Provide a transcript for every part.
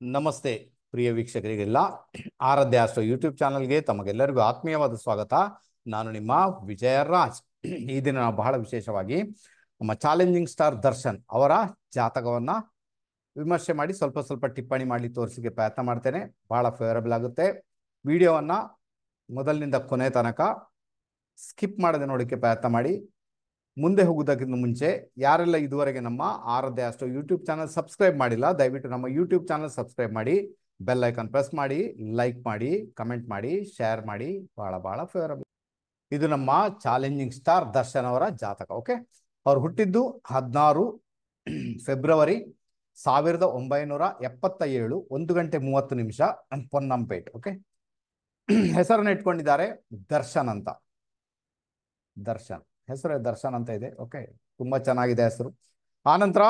ನಮಸ್ತೆ ಪ್ರಿಯ ವೀಕ್ಷಕರಿಗೆಲ್ಲ ಆರಾಧ್ಯ astro YouTube ಚಾನಲ್ಗೆ ತಮಗೆಲ್ಲರಿಗೂ ಆತ್ಮೀಯವಾದ ಸ್ವಾಗತ. ನಾನು ನಿಮ್ಮ ವಿಜಯ ರಾಜ್. ಈ ದಿನ ನಾವು ಬಹಳ ವಿಶೇಷವಾಗಿ ನಮ್ಮ ಚಾಲೆಂಜಿಂಗ್ ಸ್ಟಾರ್ ದರ್ಶನ್ ಅವರ ಜಾತಕವನ್ನು ವಿಮರ್ಶೆ ಮಾಡಿ ಸ್ವಲ್ಪ ಸ್ವಲ್ಪ ಟಿಪ್ಪಣಿ ಮಾಡಿ ತೋರಿಸಿಗೆ ಪ್ರಯತ್ನ ಮಾಡ್ತೇನೆ. ಬಹಳ ಫೇವರಬಲ್ ಆಗುತ್ತೆ. ವಿಡಿಯೋವನ್ನು ಮೊದಲಿನಿಂದ ಕೊನೆ ತನಕ ಸ್ಕಿಪ್ ಮಾಡದೆ ನೋಡೋಕ್ಕೆ ಪ್ರಯತ್ನ ಮಾಡಿ. ಮುಂದೆ ಹೋಗೋದಕ್ಕಿಂತ ಮುಂಚೆ ಯಾರೆಲ್ಲ ಇದುವರೆಗೆ ನಮ್ಮ ಆರಾಧ್ಯ ಆಸ್ಟ್ರೋ ಯೂಟ್ಯೂಬ್ ಚಾನಲ್ ಸಬ್ಸ್ಕ್ರೈಬ್ ಮಾಡಿಲ್ಲ, ದಯವಿಟ್ಟು ನಮ್ಮ ಯೂಟ್ಯೂಬ್ ಚಾನಲ್ ಸಬ್ಸ್ಕ್ರೈಬ್ ಮಾಡಿ, ಬೆಲ್ ಐಕಾನ್ ಪ್ರೆಸ್ ಮಾಡಿ, ಲೈಕ್ ಮಾಡಿ, ಕಮೆಂಟ್ ಮಾಡಿ, ಶೇರ್ ಮಾಡಿ. ಬಹಳ ಬಹಳ ಫೇವರಬಲ್. ಇದು ನಮ್ಮ ಚಾಲೆಂಜಿಂಗ್ ಸ್ಟಾರ್ ದರ್ಶನ್ ಅವರ ಜಾತಕ. ಓಕೆ, ಅವ್ರು ಹುಟ್ಟಿದ್ದು 16 ಫೆಬ್ರವರಿ 1977, 1:30 ಪೊನ್ನಂಪೇಟ್. ಓಕೆ, ಹೆಸರನ್ನು ಇಟ್ಕೊಂಡಿದ್ದಾರೆ ದರ್ಶನ್ ಅಂತ. ದರ್ಶನ್ ಹೆಸರು ದರ್ಶನ್ ಅಂತ ಇದೆ. ಓಕೆ, ತುಂಬಾ ಚೆನ್ನಾಗಿದೆ ಹೆಸರು. ಆನಂತರ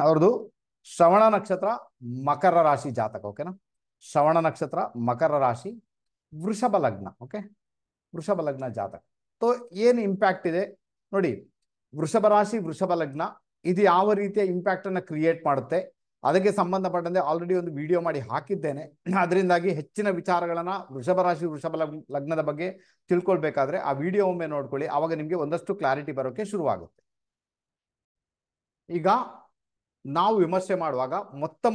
ಅವ್ರದ್ದು ಶ್ರವಣ ನಕ್ಷತ್ರ ಮಕರ ರಾಶಿ ಜಾತಕ. ಓಕೆನಾ, ಶ್ರವಣ ನಕ್ಷತ್ರ ಮಕರ ರಾಶಿ, ವೃಷಭ ಲಗ್ನ. ಓಕೆ, ವೃಷಭ ಲಗ್ನ ಜಾತಕ. ಸೊ ಏನು ಇಂಪ್ಯಾಕ್ಟ್ ಇದೆ ನೋಡಿ. ವೃಷಭ ರಾಶಿ ವೃಷಭ ಲಗ್ನ ಇದು ಯಾವ ರೀತಿಯ ಇಂಪ್ಯಾಕ್ಟ್ ಅನ್ನು ಕ್ರಿಯೇಟ್ ಮಾಡುತ್ತೆ ಅದಕ್ಕೆ ಸಂಬಂಧಪಟ್ಟಂತೆ ಆಲ್ರೆಡಿ ಒಂದು ವಿಡಿಯೋ ಮಾಡಿ ಹಾಕಿದ್ದೇನೆ. ಅದರಿಂದಾಗಿ ಹೆಚ್ಚಿನ ವಿಚಾರಗಳನ್ನ ವೃಷಭ ರಾಶಿ ವೃಷಭ ಲಗ್ನದ ಬಗ್ಗೆ ತಿಳ್ಕೊಳ್ಬೇಕಾದ್ರೆ ಆ ವಿಡಿಯೋ ಒಮ್ಮೆ ನೋಡ್ಕೊಳ್ಳಿ. ಆವಾಗ ನಿಮಗೆ ಒಂದಷ್ಟು ಕ್ಲಾರಿಟಿ ಬರೋಕೆ ಶುರುವಾಗುತ್ತೆ. ಈಗ ನಾವು ವಿಮರ್ಶೆ ಮಾಡುವಾಗ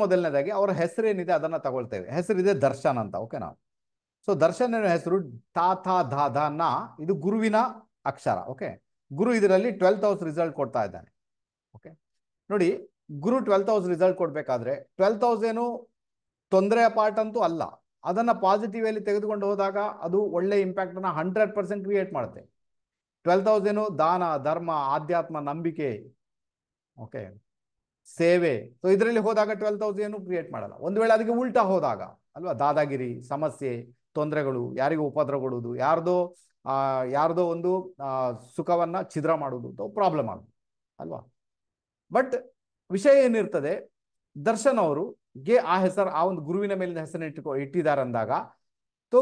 ಮೊದಲನೇದಾಗಿ ಅವರ ಹೆಸರೇನಿದೆ ಅದನ್ನ ತಗೊಳ್ತೇವೆ. ಹೆಸರಿದೆ ದರ್ಶನ್ ಅಂತ. ಓಕೆನಾ, ಸೊ ದರ್ಶನ್ ಹೆಸರು ತಾ ಥಾ ಧಾ ಧಾನ್ನ ಇದು ಗುರುವಿನ ಅಕ್ಷರ. ಓಕೆ, ಗುರು ಇದರಲ್ಲಿ 12th ಹೌಸ್ ರಿಸಲ್ಟ್ ಕೊಡ್ತಾ ಇದ್ದಾನೆ. ಓಕೆ ನೋಡಿ, ಗುರು 12th ಹೌಸ್ ರಿಸಲ್ಟ್ ಕೊಡ್ಬೇಕಾದ್ರೆ 12th ಹೌಸ್ ಏನು ತೊಂದರೆಯ ಪಾರ್ಟ್ ಅಂತೂ ಅಲ್ಲ. ಅದನ್ನ ಪಾಸಿಟಿವ್ ಅಲ್ಲಿ ತೆಗೆದುಕೊಂಡು ಹೋದಾಗ ಅದು ಒಳ್ಳೆ ಇಂಪ್ಯಾಕ್ಟ್ ಅನ್ನ 100% ಕ್ರಿಯೇಟ್ ಮಾಡುತ್ತೆ. 12th ಹೌಸ್ ಏನು ದಾನ ಧರ್ಮ ಆಧ್ಯಾತ್ಮ ನಂಬಿಕೆ, ಓಕೆ, ಸೇವೆ. ಸೊ ಇದರಲ್ಲಿ ಹೋದಾಗ 12th ಹೌಸ್ ಏನು ಕ್ರಿಯೇಟ್ ಮಾಡಲ್ಲ. ಒಂದು ವೇಳೆ ಅದಕ್ಕೆ ಉಲ್ಟಾ ಹೋದಾಗ ಅಲ್ವಾ, ದಾದಾಗಿರಿ, ಸಮಸ್ಯೆ, ತೊಂದರೆಗಳು, ಯಾರಿಗೂ ಉಪದ್ರ ಕೊಡುವುದು, ಯಾರ್ದೋ ಒಂದು ಸುಖವನ್ನ ಛಿದ್ರ ಮಾಡುವುದು ಪ್ರಾಬ್ಲಮ್ ಆಗುತ್ತೆ ಅಲ್ವಾ. ಬಟ್ ವಿಷಯ ಏನಿರ್ತದೆ, ದರ್ಶನ್ ಅವರಿಗೆ ಆ ಹೆಸರು ಆ ಒಂದು ಗುರುವಿನ ಮೇಲಿನ ಹೆಸರನ್ನು ಇಟ್ಟಿದ್ದಾರೆ ಅಂದಾಗ ಸೊ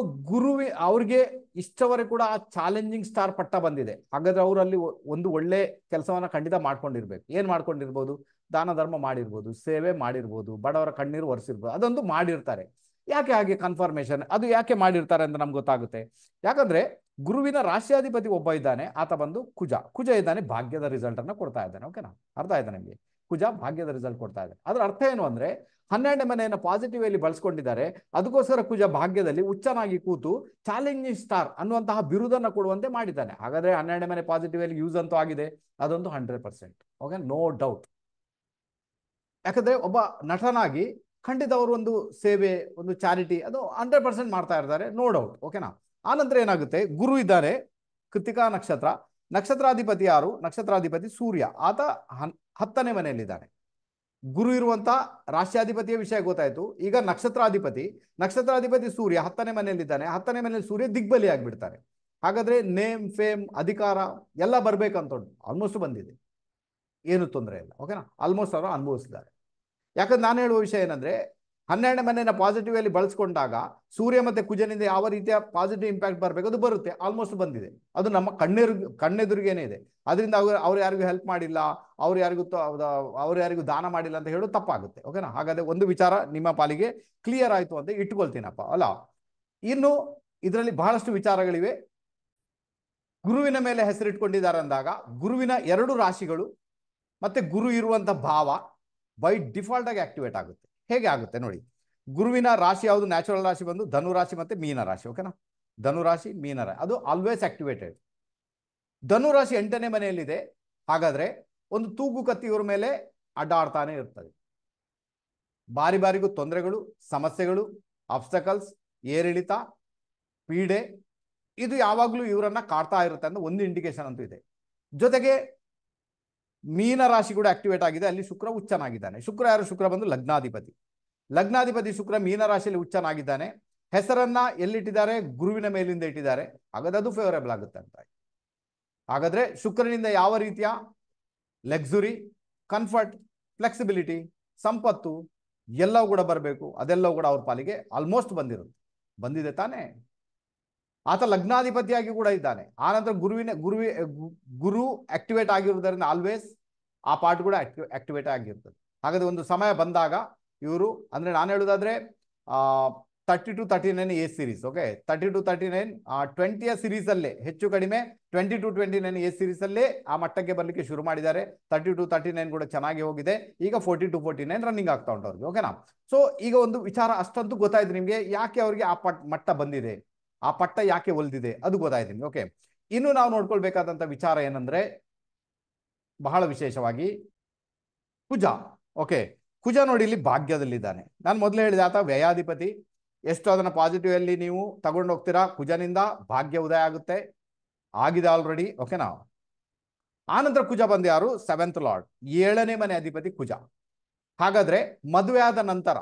ಅವ್ರಿಗೆ ಇಷ್ಟವರೆಗೆ ಕೂಡ ಆ ಚಾಲೆಂಜಿಂಗ್ ಸ್ಟಾರ್ ಪಟ್ಟ ಬಂದಿದೆ. ಹಾಗಾದ್ರೆ ಅವರಲ್ಲಿ ಒಂದು ಒಳ್ಳೆ ಕೆಲಸವನ್ನ ಖಂಡಿತ ಮಾಡ್ಕೊಂಡಿರ್ಬೇಕು. ಏನ್ ಮಾಡ್ಕೊಂಡಿರ್ಬೋದು? ದಾನ ಧರ್ಮ ಮಾಡಿರ್ಬೋದು, ಸೇವೆ ಮಾಡಿರ್ಬೋದು, ಬಡವರ ಕಣ್ಣೀರು ಒರೆಸಿರ್ಬೋದು, ಅದೊಂದು ಮಾಡಿರ್ತಾರೆ. ಯಾಕೆ ಹಾಗೆ ಕನ್ಫರ್ಮೇಶನ್ ಅದು ಯಾಕೆ ಮಾಡಿರ್ತಾರೆ ಅಂತ ನಮ್ಗೆ ಗೊತ್ತಾಗುತ್ತೆ. ಯಾಕಂದ್ರೆ ಗುರುವಿನ ರಾಶ್ಯಾಧಿಪತಿ ಒಬ್ಬ ಇದ್ದಾನೆ, ಆತ ಬಂದು ಕುಜ ಇದ್ದಾನೆ, ಭಾಗ್ಯದ ರಿಸಲ್ಟ್ ಅನ್ನ ಕೊಡ್ತಾ ಇದ್ದಾನೆ. ಓಕೆನಾ, ಅರ್ಥ ಆಯ್ತಾ ನಿಮಗೆ? ಕುಜ ಭಾಗ್ಯದ ರಿಸಲ್ಟ್ ಕೊಡ್ತಾ ಇದ್ದಾನೆ. ಅದರ ಅರ್ಥ ಏನು ಅಂದ್ರೆ 12ನೇ ಮನೆಯನ್ನು ಪಾಸಿಟಿವ್ ಅಲ್ಲಿ ಬಳಸ್ಕೊಂಡಿದ್ದಾರೆ. ಅದಕ್ಕೋಸ್ಕರ ಕುಜ ಭಾಗ್ಯದಲ್ಲಿ ಉಚ್ಚನಾಗಿ ಕೂತು ಚಾಲೆಂಜಿಂಗ್ ಸ್ಟಾರ್ ಅನ್ನುವಂತಹ ಬಿರುದನ್ನು ಕೊಡುವಂತೆ ಮಾಡಿದ್ದಾನೆ. ಹಾಗಾದ್ರೆ 12ನೇ ಮನೆ ಪಾಸಿಟಿವ್ ಅಲ್ಲಿ ಯೂಸ್ ಅಂತೂ ಆಗಿದೆ, ಅದೊಂದು 100%. Okay, no doubt. ಯಾಕಂದ್ರೆ ಒಬ್ಬ ನಟನಾಗಿ ಖಂಡಿತ ಅವರು ಒಂದು ಸೇವೆ, ಒಂದು ಚಾರಿಟಿ ಅದು 100% ಮಾಡ್ತಾ ಇರ್ತಾರೆ, ನೋ ಡೌಟ್. ಓಕೆನಾ, ಆನಂತರ ಏನಾಗುತ್ತೆ, ಗುರು ಇದ್ದಾರೆ ಕೃತಿಕಾ ನಕ್ಷತ್ರ, ನಕ್ಷತ್ರಾಧಿಪತಿ ಯಾರು? ನಕ್ಷತ್ರಾಧಿಪತಿ ಸೂರ್ಯ, ಆತ 10ನೇ ಮನೆಯಲ್ಲಿದ್ದಾನೆ. ಗುರು ಇರುವಂತ ರಾಶ್ಯಾಧಿಪತಿಯ ವಿಷಯ ಗೊತ್ತಾಯ್ತು. ಈಗ ನಕ್ಷತ್ರಾಧಿಪತಿ ಸೂರ್ಯ 10ನೇ ಮನೆಯಲ್ಲಿದ್ದಾನೆ. 10ನೇ ಮನೆಯಲ್ಲಿ ಸೂರ್ಯ ದಿಗ್ಬಲಿ ಆಗಿಬಿಡ್ತಾರೆ. ಹಾಗಾದ್ರೆ ನೇಮ್ ಫೇಮ್ ಅಧಿಕಾರ ಎಲ್ಲ ಬರ್ಬೇಕಂತ ಆಲ್ಮೋಸ್ಟ್ ಬಂದಿದೆ, ಏನು ತೊಂದರೆ ಇಲ್ಲ. ಓಕೆನಾ, ಆಲ್ಮೋಸ್ಟ್ ಅವರು ಅನುಭವಿಸಿದ್ದಾರೆ. ಯಾಕಂದ್ರೆ ನಾನು ಹೇಳುವ ವಿಷಯ ಏನಂದ್ರೆ 12ನೇ ಮನೆಯನ್ನ ಪಾಸಿಟಿವ್ ಅಲ್ಲಿ ಬಳಸ್ಕೊಂಡಾಗ ಸೂರ್ಯ ಮತ್ತೆ ಕುಜನಿಂದ ಯಾವ ರೀತಿಯ ಪಾಸಿಟಿವ್ ಇಂಪ್ಯಾಕ್ಟ್ ಬರಬೇಕು ಅದು ಬರುತ್ತೆ, ಆಲ್ಮೋಸ್ಟ್ ಬಂದಿದೆ. ಅದು ನಮ್ಮ ಕಣ್ಣೆದುರಿಗೇನೆ ಇದೆ. ಅದರಿಂದ ಅವ್ರು ಯಾರಿಗೂ ಹೆಲ್ಪ್ ಮಾಡಿಲ್ಲ, ಅವ್ರು ಯಾರಿಗೂ ದಾನ ಮಾಡಿಲ್ಲ ಅಂತ ಹೇಳೋದು ತಪ್ಪಾಗುತ್ತೆ. ಓಕೆನಾ, ಹಾಗಾದ್ರೆ ಒಂದು ವಿಚಾರ ನಿಮ್ಮ ಪಾಲಿಗೆ ಕ್ಲಿಯರ್ ಆಯ್ತು ಅಂತ ಇಟ್ಕೊಳ್ತೀನಪ್ಪ ಅಲ್ಲ. ಇನ್ನು ಇದರಲ್ಲಿ ಬಹಳಷ್ಟು ವಿಚಾರಗಳಿವೆ. ಗುರುವಿನ ಮೇಲೆ ಹೆಸರಿಟ್ಕೊಂಡಿದ್ದಾರೆ ಅಂದಾಗ ಗುರುವಿನ 2 ರಾಶಿಗಳು ಮತ್ತೆ ಗುರು ಇರುವಂತ ಭಾವ ಬೈ ಡಿಫಾಲ್ಟ್ ಆಗಿ ಆಕ್ಟಿವೇಟ್ ಆಗುತ್ತೆ. ಹೇಗೆ ಆಗುತ್ತೆ ನೋಡಿ. ಗುರುವಿನ ರಾಶಿ ಯಾವುದು? ನ್ಯಾಚುರಲ್ ರಾಶಿ ಬಂದು ಧನು ರಾಶಿ ಮತ್ತೆ ಮೀನ ರಾಶಿ. ಓಕೆನಾ, ಧನು ರಾಶಿ ಮೀನ ರಾಶಿ ಅದು ಆಲ್ವೇಸ್ ಆಕ್ಟಿವೇಟೆಡ್. ಧನು ರಾಶಿ 8ನೇ ಮನೆಯಲ್ಲಿದೆ. ಹಾಗಾದ್ರೆ ಒಂದು ತೂಗು ಕತ್ತಿ ಇವ್ರ ಮೇಲೆ ಅಡ್ಡಾಡ್ತಾನೆ ಇರ್ತದೆ. ಬಾರಿಗೂ ತೊಂದರೆಗಳು, ಸಮಸ್ಯೆಗಳು, ಆಬ್ಸ್ಟಕಲ್ಸ್, ಏರಿಳಿತ, ಪೀಡೆ ಇದು ಯಾವಾಗಲೂ ಇವರನ್ನ ಕಾಡ್ತಾ ಇರುತ್ತೆ ಅಂತ ಒಂದು ಇಂಡಿಕೇಶನ್ ಅಂತೂ ಇದೆ. ಜೊತೆಗೆ ಮೀನ ರಾಶಿ ಕೂಡ ಆಕ್ಟಿವೇಟ್ ಆಗಿದೆ, ಅಲ್ಲಿ ಶುಕ್ರ ಉಚ್ಚನಾಗಿದ್ದಾನೆ. ಶುಕ್ರ ಯಾರು? ಶುಕ್ರ ಬಂದು ಲಗ್ನಾಧಿಪತಿ ಶುಕ್ರ ಮೀನ ರಾಶಿಯಲ್ಲಿ ಉಚ್ಚನಾಗಿದ್ದಾನೆ. ಹೆಸರನ್ನ ಎಲ್ಲಿಟ್ಟಿದ್ದಾರೆ? ಗುರುವಿನ ಮೇಲಿಂದ ಇಟ್ಟಿದ್ದಾರೆ. ಹಾಗಾದ್ರೆ ಅದು ಫೇವರೇಬಲ್ ಆಗುತ್ತೆ ಅಂತ. ಹಾಗಾದ್ರೆ ಶುಕ್ರನಿಂದ ಯಾವ ರೀತಿಯ ಲಕ್ಸುರಿ, ಕಂಫರ್ಟ್, ಫ್ಲೆಕ್ಸಿಬಿಲಿಟಿ, ಸಂಪತ್ತು ಎಲ್ಲವೂ ಕೂಡ ಬರಬೇಕು, ಅದೆಲ್ಲವೂ ಕೂಡ ಅವ್ರ ಪಾಲಿಗೆ ಆಲ್ಮೋಸ್ಟ್ ಬಂದಿದೆ ತಾನೇ. ಆತ ಲಗ್ನಾಧಿಪತಿಯಾಗಿ ಕೂಡ ಇದ್ದಾನೆ. ಆನಂತರ ಗುರು ಆಕ್ಟಿವೇಟ್ ಆಗಿರುವುದರಿಂದ ಆಲ್ವೇಸ್ ಆ ಪಾರ್ಟ್ ಕೂಡ ಆಕ್ಟಿವೇಟ್ ಆಗಿರ್ತದೆ. ಹಾಗಾದ್ರೆ ಒಂದು ಸಮಯ ಬಂದಾಗ ಇವರು ಅಂದರೆ ನಾನು ಹೇಳೋದಾದ್ರೆ 30 to 39 A series. Okay, 30 to 39 20ಯ ಸೀರೀಸಲ್ಲೇ ಹೆಚ್ಚು ಕಡಿಮೆ 20 to 29 ಎ ಸೀರೀಸಲ್ಲೇ ಆ ಮಟ್ಟಕ್ಕೆ ಬರಲಿಕ್ಕೆ ಶುರು ಮಾಡಿದ್ದಾರೆ. 30 to 39 ಕೂಡ ಚೆನ್ನಾಗಿ ಹೋಗಿದೆ. ಈಗ 40 to 49 ರನ್ನಿಂಗ್ ಆಗ್ತಾ ಉಂಟು ಅವ್ರಿಗೆ. ಓಕೆನಾ? ಸೊ ಈಗ ಒಂದು ವಿಚಾರ ಅಷ್ಟಂತೂ ಗೊತ್ತಾಯ್ತು ನಿಮಗೆ, ಯಾಕೆ ಅವರಿಗೆ ಆ ಮಟ್ಟ ಬಂದಿದೆ, ಆ ಪಟ್ಟ ಯಾಕೆ ಒಲ್ದಿದೆ, ಅದು ಗೊತ್ತಾಯ್ತು ನಿಮ್ಗೆ. ಓಕೆ, ಇನ್ನು ನಾವು ನೋಡ್ಕೊಳ್ಬೇಕಾದಂತ ವಿಚಾರ ಏನಂದ್ರೆ ಬಹಳ ವಿಶೇಷವಾಗಿ ಕುಜ. ಓಕೆ, ಕುಜ ನೋಡಿ ಇಲ್ಲಿ ಭಾಗ್ಯದಲ್ಲಿದ್ದಾನೆ. ನಾನು ಮೊದಲೇ ಹೇಳಿದೆ ಆತ ವ್ಯಯಾಧಿಪತಿ. ಎಷ್ಟು ಅದನ್ನ ಪಾಸಿಟಿವ್ ಅಲ್ಲಿ ನೀವು ತಗೊಂಡು ಹೋಗ್ತೀರಾ, ಕುಜನಿಂದ ಭಾಗ್ಯ ಉದಯ ಆಗುತ್ತೆ, ಆಗಿದೆ ಆಲ್ರೆಡಿ. ಓಕೆನಾ? ಆನಂತರ ಕುಜ ಬಂದು ಯಾರು? 7th ಲಾರ್ಡ್, 7ನೇ ಮನೆ ಅಧಿಪತಿ ಕುಜ. ಹಾಗಾದ್ರೆ ಮದುವೆ ಆದ ನಂತರ,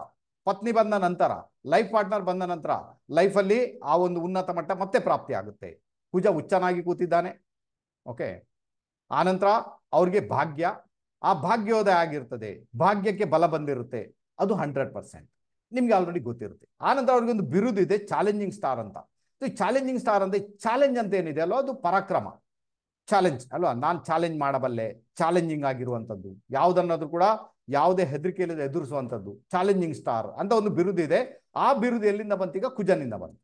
ಪತ್ನಿ ಬಂದ ನಂತರ, ಲೈಫ್ ಪಾರ್ಟ್ನರ್ ಬಂದ ನಂತರ ಲೈಫಲ್ಲಿ ಆ ಒಂದು ಉನ್ನತ ಮಟ್ಟ ಮತ್ತೆ ಪ್ರಾಪ್ತಿ ಆಗುತ್ತೆ. ಕುಜ ಉಚ್ಚನಾಗಿ ಕೂತಿದ್ದಾನೆ. ಓಕೆ, ಆನಂತರ ಅವ್ರಿಗೆ ಭಾಗ್ಯ, ಆ ಭಾಗ್ಯೋದಯ ಆಗಿರ್ತದೆ, ಭಾಗ್ಯಕ್ಕೆ ಬಲ ಬಂದಿರುತ್ತೆ, ಅದು 100% ನಿಮ್ಗೆ ಆಲ್ರೆಡಿ ಗೊತ್ತಿರುತ್ತೆ. ಆನಂತರ ಅವ್ರಿಗೆ ಒಂದು ಬಿರುದು ಇದೆ, ಚಾಲೆಂಜಿಂಗ್ ಸ್ಟಾರ್ ಅಂತ. ಚಾಲೆಂಜಿಂಗ್ ಸ್ಟಾರ್ ಅಂದ್ರೆ ಚಾಲೆಂಜ್ ಅಂತ ಏನಿದೆ ಅಲ್ವಾ, ಅದು ಪರಾಕ್ರಮ, ಚಾಲೆಂಜ್ ಅಲ್ವಾ. ನಾನು ಚಾಲೆಂಜ್ ಮಾಡಬಲ್ಲೆ, ಚಾಲೆಂಜಿಂಗ್ ಆಗಿರುವಂಥದ್ದು, ಯಾವುದನ್ನಾದ್ರೂ ಕೂಡ ಯಾವುದೇ ಹೆದರಿಕೆ ಇಲ್ಲದೆ ಎದುರಿಸುವಂಥದ್ದು, ಚಾಲೆಂಜಿಂಗ್ ಸ್ಟಾರ್ ಅಂತ ಒಂದು ಬಿರುದು ಇದೆ. ಆ ಬಿರುದು ಎಲ್ಲಿಂದ ಬಂತು? ಈಗ ಕುಜನಿಂದ ಬಂತು.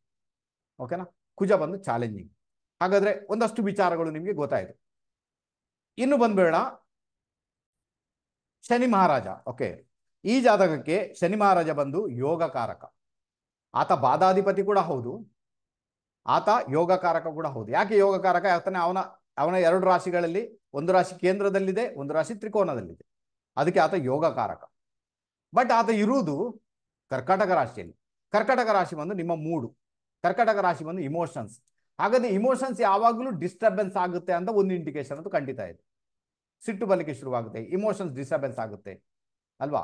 ಓಕೆನಾ? ಕುಜ ಬಂದು ಚಾಲೆಂಜಿಂಗ್. ಹಾಗಾದ್ರೆ ಒಂದಷ್ಟು ವಿಚಾರಗಳು ನಿಮಗೆ ಗೊತ್ತಾಯಿತು. ಇನ್ನು ಬಂದ್ಬೇಡ ಶನಿ ಮಹಾರಾಜ. ಓಕೆ, ಈ ಜಾತಕಕ್ಕೆ ಶನಿ ಮಹಾರಾಜ ಬಂದು ಯೋಗಕಾರಕ. ಆತ ಬಾಧಾಧಿಪತಿ ಕೂಡ ಹೌದು, ಆತ ಯೋಗಕಾರಕ ಕೂಡ ಹೌದು. ಯಾಕೆ ಯೋಗಕಾರಕ? ಯಾಕಂದ್ರೆ ಅವನ 2 ರಾಶಿಗಳಲ್ಲಿ ಒಂದು ರಾಶಿ ಕೇಂದ್ರದಲ್ಲಿದೆ, ಒಂದು ರಾಶಿ ತ್ರಿಕೋನದಲ್ಲಿದೆ, ಅದಕ್ಕೆ ಆತ ಯೋಗಕಾರಕ. ಬಟ್ ಆತ ಇರುವುದು ಕರ್ಕಾಟಕ ರಾಶಿಯಲ್ಲಿ. ಕರ್ಕಾಟಕ ರಾಶಿ ಬಂದು ನಿಮ್ಮ ಮೂಡು, ಕರ್ಕಾಟಕ ರಾಶಿ ಬಂದು ಇಮೋಷನ್ಸ್. ಹಾಗಾದ್ರೆ ಇಮೋಷನ್ಸ್ ಯಾವಾಗಲೂ ಡಿಸ್ಟರ್ಬೆನ್ಸ್ ಆಗುತ್ತೆ ಅಂತ ಒಂದು ಇಂಡಿಕೇಶನ್ ಅಂತೂ ಖಂಡಿತ ಇದೆ. ಸಿಟ್ಟು ಬರಲಿಕ್ಕೆ ಶುರುವಾಗುತ್ತೆ, ಇಮೋಷನ್ಸ್ ಡಿಸ್ಟರ್ಬೆನ್ಸ್ ಆಗುತ್ತೆ ಅಲ್ವಾ.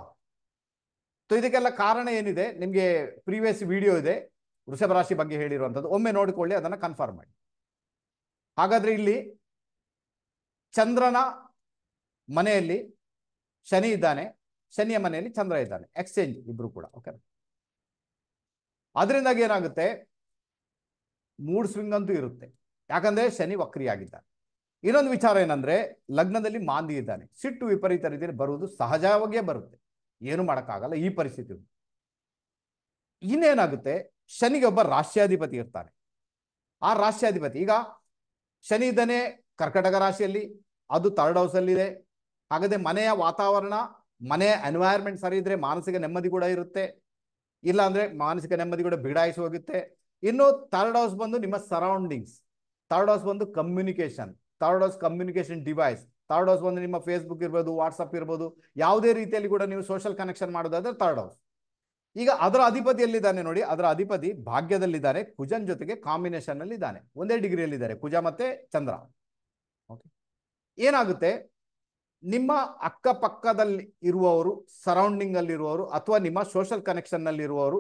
ಸೊ ಇದಕ್ಕೆಲ್ಲ ಕಾರಣ ಏನಿದೆ, ನಿಮಗೆ ಪ್ರೀವಿಯಸ್ ವಿಡಿಯೋ ಇದೆ ವೃಷಭ ರಾಶಿ ಬಗ್ಗೆ ಹೇಳಿರುವಂಥದ್ದು, ಒಮ್ಮೆ ನೋಡಿಕೊಳ್ಳಿ, ಅದನ್ನು ಕನ್ಫರ್ಮ್ ಮಾಡಿ. ಹಾಗಾದ್ರೆ ಇಲ್ಲಿ ಚಂದ್ರನ ಮನೆಯಲ್ಲಿ ಶನಿ ಇದ್ದಾನೆ, ಶನಿಯ ಮನೆಯಲ್ಲಿ ಚಂದ್ರ ಇದ್ದಾನೆ, ಎಕ್ಸ್ಚೇಂಜ್ ಇಬ್ರು ಕೂಡ. ಓಕೆ, ಅದರಿಂದಾಗಿ ಏನಾಗುತ್ತೆ, ಮೂಡ್ ಸ್ವಿಂಗ್ ಅಂತೂ ಇರುತ್ತೆ, ಯಾಕಂದ್ರೆ ಶನಿ ವಕ್ರಿಯಾಗಿದ್ದಾನೆ. ಇನ್ನೊಂದು ವಿಚಾರ ಏನಂದ್ರೆ ಲಗ್ನದಲ್ಲಿ ಮಾಂದಿ ಇದ್ದಾನೆ, ಸಿಟ್ಟು ವಿಪರೀತ ರೀತಿಯಲ್ಲಿ ಬರುವುದು ಸಹಜವಾಗಿಯೇ ಬರುತ್ತೆ, ಏನು ಮಾಡೋಕ್ಕಾಗಲ್ಲ ಈ ಪರಿಸ್ಥಿತಿ. ಇನ್ನೇನಾಗುತ್ತೆ, ಶನಿಗೆ ಒಬ್ಬ ರಾಶ್ಯಾಧಿಪತಿ ಇರ್ತಾನೆ. ಆ ರಾಶ್ಯಾಧಿಪತಿ ಈಗ ಶನಿ ಇದ್ದಾನೆ ಕರ್ಕಟಕ ರಾಶಿಯಲ್ಲಿ, ಅದು 3rd ಹೌಸಲ್ಲಿದೆ. ಹಾಗಾದ್ರೆ ಮನೆಯ ವಾತಾವರಣ, ಮನೆಯ ಎನ್ವೈರ್ಮೆಂಟ್ ಸರಿ ಇದ್ರೆ ಮಾನಸಿಕ ನೆಮ್ಮದಿ ಕೂಡ ಇರುತ್ತೆ, ಇಲ್ಲ ಅಂದ್ರೆ ಮಾನಸಿಕ ನೆಮ್ಮದಿ ಕೂಡ ಬಿಡಾಯಿಸಿ ಹೋಗುತ್ತೆ. ಇನ್ನು 3rd ಹೌಸ್ ಬಂದು ನಿಮ್ಮ ಸರೌಂಡಿಂಗ್ಸ್, 3rd ಹೌಸ್ ಬಂದು communication, 3rd house communication device, 3rd house ಬಂದು ನಿಮ್ಮ ಫೇಸ್ಬುಕ್ ಇರ್ಬೋದು, ವಾಟ್ಸಪ್ ಇರ್ಬೋದು, ಯಾವುದೇ ರೀತಿಯಲ್ಲಿ ಕೂಡ ನೀವು ಸೋಷಿಯಲ್ ಕನೆಕ್ಷನ್ ಮಾಡೋದಾದ್ರೆ 3rd ಹೌಸ್. ಈಗ ಅದರ ಅಧಿಪತಿ ಎಲ್ಲಿದ್ದಾನೆ ನೋಡಿ, ಅದರ ಅಧಿಪತಿ ಭಾಗ್ಯದಲ್ಲಿದ್ದಾನೆ, ಕುಜನ್ ಜೊತೆಗೆ ಕಾಂಬಿನೇಷನ್ ಅಲ್ಲಿ ಇದ್ದಾನೆ, ಒಂದೇ ಡಿಗ್ರಿಯಲ್ಲಿದ್ದಾರೆ ಕುಜ ಮತ್ತೆ ಚಂದ್ರ. ಓಕೆ, ಏನಾಗುತ್ತೆ, ನಿಮ್ಮ ಅಕ್ಕಪಕ್ಕದಲ್ಲಿ ಇರುವವರು, ಸರೌಂಡಿಂಗ್ ಅಲ್ಲಿ ಇರುವವರು, ಅಥವಾ ನಿಮ್ಮ ಸೋಷಿಯಲ್ ಕನೆಕ್ಷನ್ ನಲ್ಲಿ ಇರುವವರು,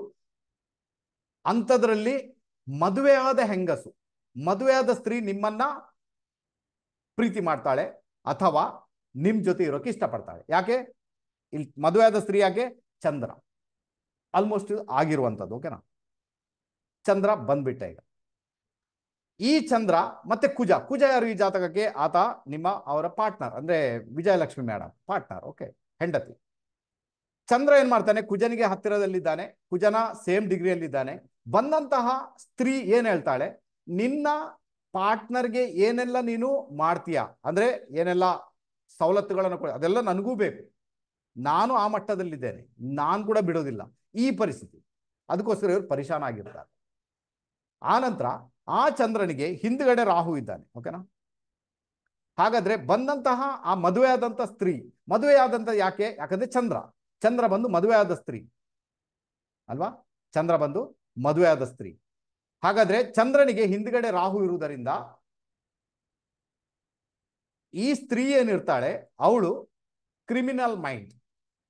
ಅಂಥದ್ರಲ್ಲಿ ಮದುವೆಯಾದ ಹೆಂಗಸು, ಮದುವೆಯಾದ ಸ್ತ್ರೀ ನಿಮ್ಮನ್ನ ಪ್ರೀತಿ ಮಾಡ್ತಾಳೆ ಅಥವಾ ನಿಮ್ ಜೊತೆ ಇರೋಕೆ ಇಷ್ಟಪಡ್ತಾಳೆ. ಯಾಕೆ ಇಲ್ಲಿ ಮದುವೆಯಾದ ಸ್ತ್ರೀ? ಯಾಕೆ? ಚಂದ್ರ ಆಲ್ಮೋಸ್ಟ್ ಆಗಿರುವಂಥದ್ದು. ಓಕೆನಾ? ಚಂದ್ರ ಬಂದ್ಬಿಟ್ಟ ಈಗ. ಈ ಚಂದ್ರ ಮತ್ತೆ ಕುಜ, ಕುಜ ಯಾರು ಈ ಜಾತಕಕ್ಕೆ? ಆತ ಅವರ ಪಾರ್ಟ್ನರ್, ಅಂದ್ರೆ ವಿಜಯಲಕ್ಷ್ಮಿ ಮೇಡಮ್ ಪಾರ್ಟ್ನರ್. ಓಕೆ, ಹೆಂಡತಿ. ಚಂದ್ರ ಏನ್ ಮಾಡ್ತಾನೆ, ಕುಜನಿಗೆ ಹತ್ತಿರದಲ್ಲಿದ್ದಾನೆ, ಕುಜನ ಸೇಮ್ ಡಿಗ್ರಿಯಲ್ಲಿದ್ದಾನೆ. ಬಂದಂತಹ ಸ್ತ್ರೀ ಏನ್ ಹೇಳ್ತಾಳೆ, ನಿನ್ನ ಪಾರ್ಟ್ನರ್ಗೆ ಏನೆಲ್ಲ ನೀನು ಮಾಡ್ತೀಯ, ಅಂದ್ರೆ ಏನೆಲ್ಲ ಸವಲತ್ತುಗಳನ್ನು ಕೊಡ, ಅದೆಲ್ಲ ನನಗೂ ಬೇಕು, ನಾನು ಆ ಮಟ್ಟದಲ್ಲಿದ್ದೇನೆ, ನಾನು ಕೂಡ ಬಿಡೋದಿಲ್ಲ, ಈ ಪರಿಸ್ಥಿತಿ. ಅದಕ್ಕೋಸ್ಕರ ಇವರು ಪರಿಶಾನ ಆಗಿರ್ತಾರೆ. ಆನಂತರ ಆ ಚಂದ್ರನಿಗೆ ಹಿಂದ್ಗಡೆ ರಾಹು ಇದ್ದಾನೆ. ಓಕೆನಾ? ಹಾಗಾದ್ರೆ ಬಂದಂತಹ ಆ ಮದುವೆಯಾದಂಥ ಸ್ತ್ರೀ, ಮದುವೆಯಾದಂಥ ಯಾಕೆ? ಯಾಕಂದ್ರೆ ಚಂದ್ರ ಬಂದು ಮದುವೆಯಾದ ಸ್ತ್ರೀ ಅಲ್ವಾ, ಚಂದ್ರ ಬಂದು ಮದುವೆಯಾದ ಸ್ತ್ರೀ. ಹಾಗಾದ್ರೆ ಚಂದ್ರನಿಗೆ ಹಿಂದ್ಗಡೆ ರಾಹು ಇರುವುದರಿಂದ ಈ ಸ್ತ್ರೀ ಏನಿರ್ತಾಳೆ ಅವಳು ಕ್ರಿಮಿನಲ್ ಮೈಂಡ್,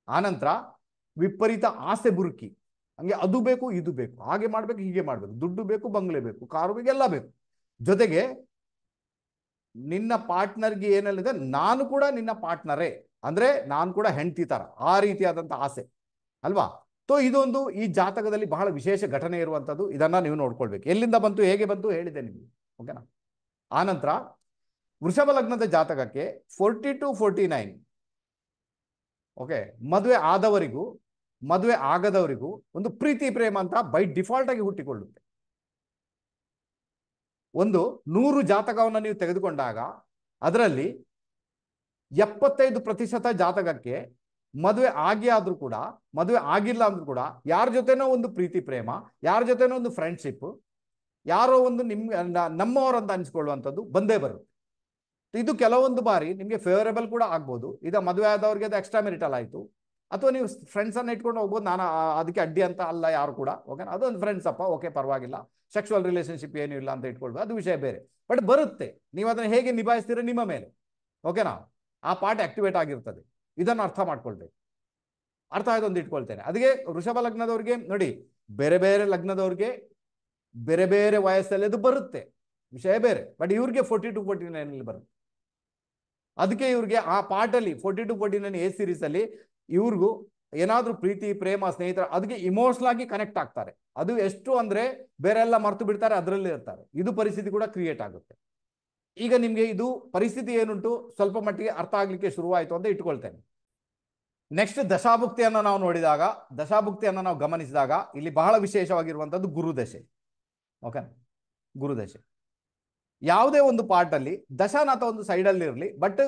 ಆನಂತರ ವಿಪರೀತ ಆಸೆ ಬುರುಕಿ, ಹಂಗೆ ಅದು ಬೇಕು ಇದು ಬೇಕು, ಹಾಗೆ ಮಾಡ್ಬೇಕು ಹೀಗೆ ಮಾಡ್ಬೇಕು, ದುಡ್ಡು ಬೇಕು, ಬಂಗ್ಲೆ ಬೇಕು, ಕಾರು ಬೇಕು, ಎಲ್ಲ ಬೇಕು. ಜೊತೆಗೆ ನಿನ್ನ ಪಾರ್ಟ್ನರ್ಗೆ ಏನೆಲ್ಲಿದೆ, ನಾನು ಕೂಡ ನಿನ್ನ ಪಾರ್ಟ್ನರೇ, ಅಂದ್ರೆ ನಾನು ಕೂಡ ಹೆಂಡತಿ ತರ, ಆ ರೀತಿಯಾದಂಥ ಆಸೆ ಅಲ್ವಾ. ಸೊ ಇದೊಂದು ಈ ಜಾತಕದಲ್ಲಿ ಬಹಳ ವಿಶೇಷ ಘಟನೆ ಇರುವಂಥದ್ದು, ಇದನ್ನ ನೀವು ನೋಡ್ಕೊಳ್ಬೇಕು. ಎಲ್ಲಿಂದ ಬಂತು, ಹೇಗೆ ಬಂತು ಹೇಳಿದೆ ನಿಮಗೆ. ಓಕೆನಾ? ಆನಂತರ ವೃಷಭ ಲಗ್ನದ ಜಾತಕಕ್ಕೆ 40 to 49 ಓಕೆ, ಮದುವೆ ಆದವರಿಗೂ ಮದುವೆ ಆಗದವರಿಗೂ ಒಂದು ಪ್ರೀತಿ ಪ್ರೇಮ ಅಂತ ಬೈ ಡಿಫಾಲ್ಟ್ ಆಗಿ ಹುಟ್ಟಿಕೊಳ್ಳುತ್ತೆ. ಒಂದು 100 ಜಾತಕವನ್ನು ನೀವು ತೆಗೆದುಕೊಂಡಾಗ ಅದರಲ್ಲಿ 75% ಜಾತಕಕ್ಕೆ ಮದುವೆ ಆಗಿ ಆದ್ರೂ ಕೂಡ, ಮದುವೆ ಆಗಿಲ್ಲ ಅಂದ್ರೂ ಕೂಡ, ಯಾರ ಜೊತೆನೋ ಒಂದು ಪ್ರೀತಿ ಪ್ರೇಮ, ಯಾರ ಜೊತೆನೋ ಒಂದು ಫ್ರೆಂಡ್ಶಿಪ್, ಯಾರೋ ಒಂದು ನಮ್ಮವರಂತ ಅನಿಸ್ಕೊಳ್ಳುವಂಥದ್ದು ಬಂದೇ ಬರುತ್ತೆ. ಇದು ಕೆಲವೊಂದು ಬಾರಿ ನಿಮಗೆ ಫೇವರೇಬಲ್ ಕೂಡ ಆಗ್ಬೋದು. ಈಗ ಮದುವೆ ಆದವ್ರಿಗೆ ಅದು ಎಕ್ಸ್ಟ್ರಾ ಮೆರಿಟಲ್ ಆಯಿತು, ಅಥವಾ ನೀವು ಫ್ರೆಂಡ್ಸ್ ಅನ್ನ ಇಟ್ಕೊಂಡು ಹೋಗ್ಬೋದು. ನಾನು ಅದಕ್ಕೆ ಅಡ್ಡಿ ಅಂತ ಅಲ್ಲ ಯಾರು ಕೂಡ, ಓಕೆ, ಅದೊಂದು ಫ್ರೆಂಡ್ಸ್ ಅಪ್ಪ, ಓಕೆ, ಪರವಾಗಿಲ್ಲ, ಸೆಕ್ಷುವಲ್ ರಿಲೇಶನ್ಶಿಪ್ ಏನೂ ಇಲ್ಲ ಅಂತ ಇಟ್ಕೊಳ್ಬೋದು, ಅದು ವಿಷಯ ಬೇರೆ. ಬಟ್ ಬರುತ್ತೆ, ನೀವು ಅದನ್ನು ಹೇಗೆ ನಿಭಾಯಿಸ್ತೀರ ನಿಮ್ಮ ಮೇಲೆ, ಓಕೆನಾ. ಆ ಪಾರ್ಟ್ ಆಕ್ಟಿವೇಟ್ ಆಗಿರ್ತದೆ, ಇದನ್ನು ಅರ್ಥ ಮಾಡ್ಕೊಳ್ಬೇಕು. ಅರ್ಥ ಆಯ್ತು ಅಂತ ಇಟ್ಕೊಳ್ತೇನೆ. ಅದಕ್ಕೆ ವೃಷಭ ಲಗ್ನದವ್ರಿಗೆ ನೋಡಿ, ಬೇರೆ ಬೇರೆ ಲಗ್ನದವ್ರಿಗೆ ಬೇರೆ ಬೇರೆ ವಯಸ್ಸಲ್ಲಿ ಅದು ಬರುತ್ತೆ, ವಿಷಯ ಬೇರೆ. ಬಟ್ ಇವ್ರಿಗೆ 40 to 49 ಬರುತ್ತೆ. ಅದಕ್ಕೆ ಇವ್ರಿಗೆ ಆ ಪಾರ್ಟಲ್ಲಿ 40 to 49 ಎ ಸೀರೀಸ್ ಅಲ್ಲಿ ಇವ್ರಿಗೂ ಏನಾದ್ರೂ ಪ್ರೀತಿ ಪ್ರೇಮ ಸ್ನೇಹಿತರ ಅದಕ್ಕೆ ಇಮೋಷನಲ್ ಆಗಿ ಕನೆಕ್ಟ್ ಆಗ್ತಾರೆ. ಅದು ಎಷ್ಟು ಅಂದ್ರೆ ಬೇರೆ ಎಲ್ಲ ಮರ್ತು ಬಿಡ್ತಾರೆ, ಅದರಲ್ಲೇ ಇರ್ತಾರೆ. ಇದು ಪರಿಸ್ಥಿತಿ ಕೂಡ ಕ್ರಿಯೇಟ್ ಆಗುತ್ತೆ. ಈಗ ನಿಮ್ಗೆ ಇದು ಪರಿಸ್ಥಿತಿ ಏನುಂಟು ಸ್ವಲ್ಪ ಮಟ್ಟಿಗೆ ಅರ್ಥ ಆಗ್ಲಿಕ್ಕೆ ಶುರುವಾಯಿತು ಅಂತ ಇಟ್ಕೊಳ್ತೇನೆ. ನೆಕ್ಸ್ಟ್ ದಶಾಭುಕ್ತಿಯನ್ನು ನಾವು ನೋಡಿದಾಗ, ದಶಾಭುಕ್ತಿಯನ್ನು ನಾವು ಗಮನಿಸಿದಾಗ ಇಲ್ಲಿ ಬಹಳ ವಿಶೇಷವಾಗಿರುವಂಥದ್ದು ಗುರುದಶೆ. ಓಕೆ, ಗುರುದಶೆ ಯಾವುದೇ ಒಂದು ಪಾರ್ಟ್ ಅಲ್ಲಿ ದಶಾನಾಥ ಒಂದು ಸೈಡಲ್ಲಿ ಇರಲಿ, ಬಟ್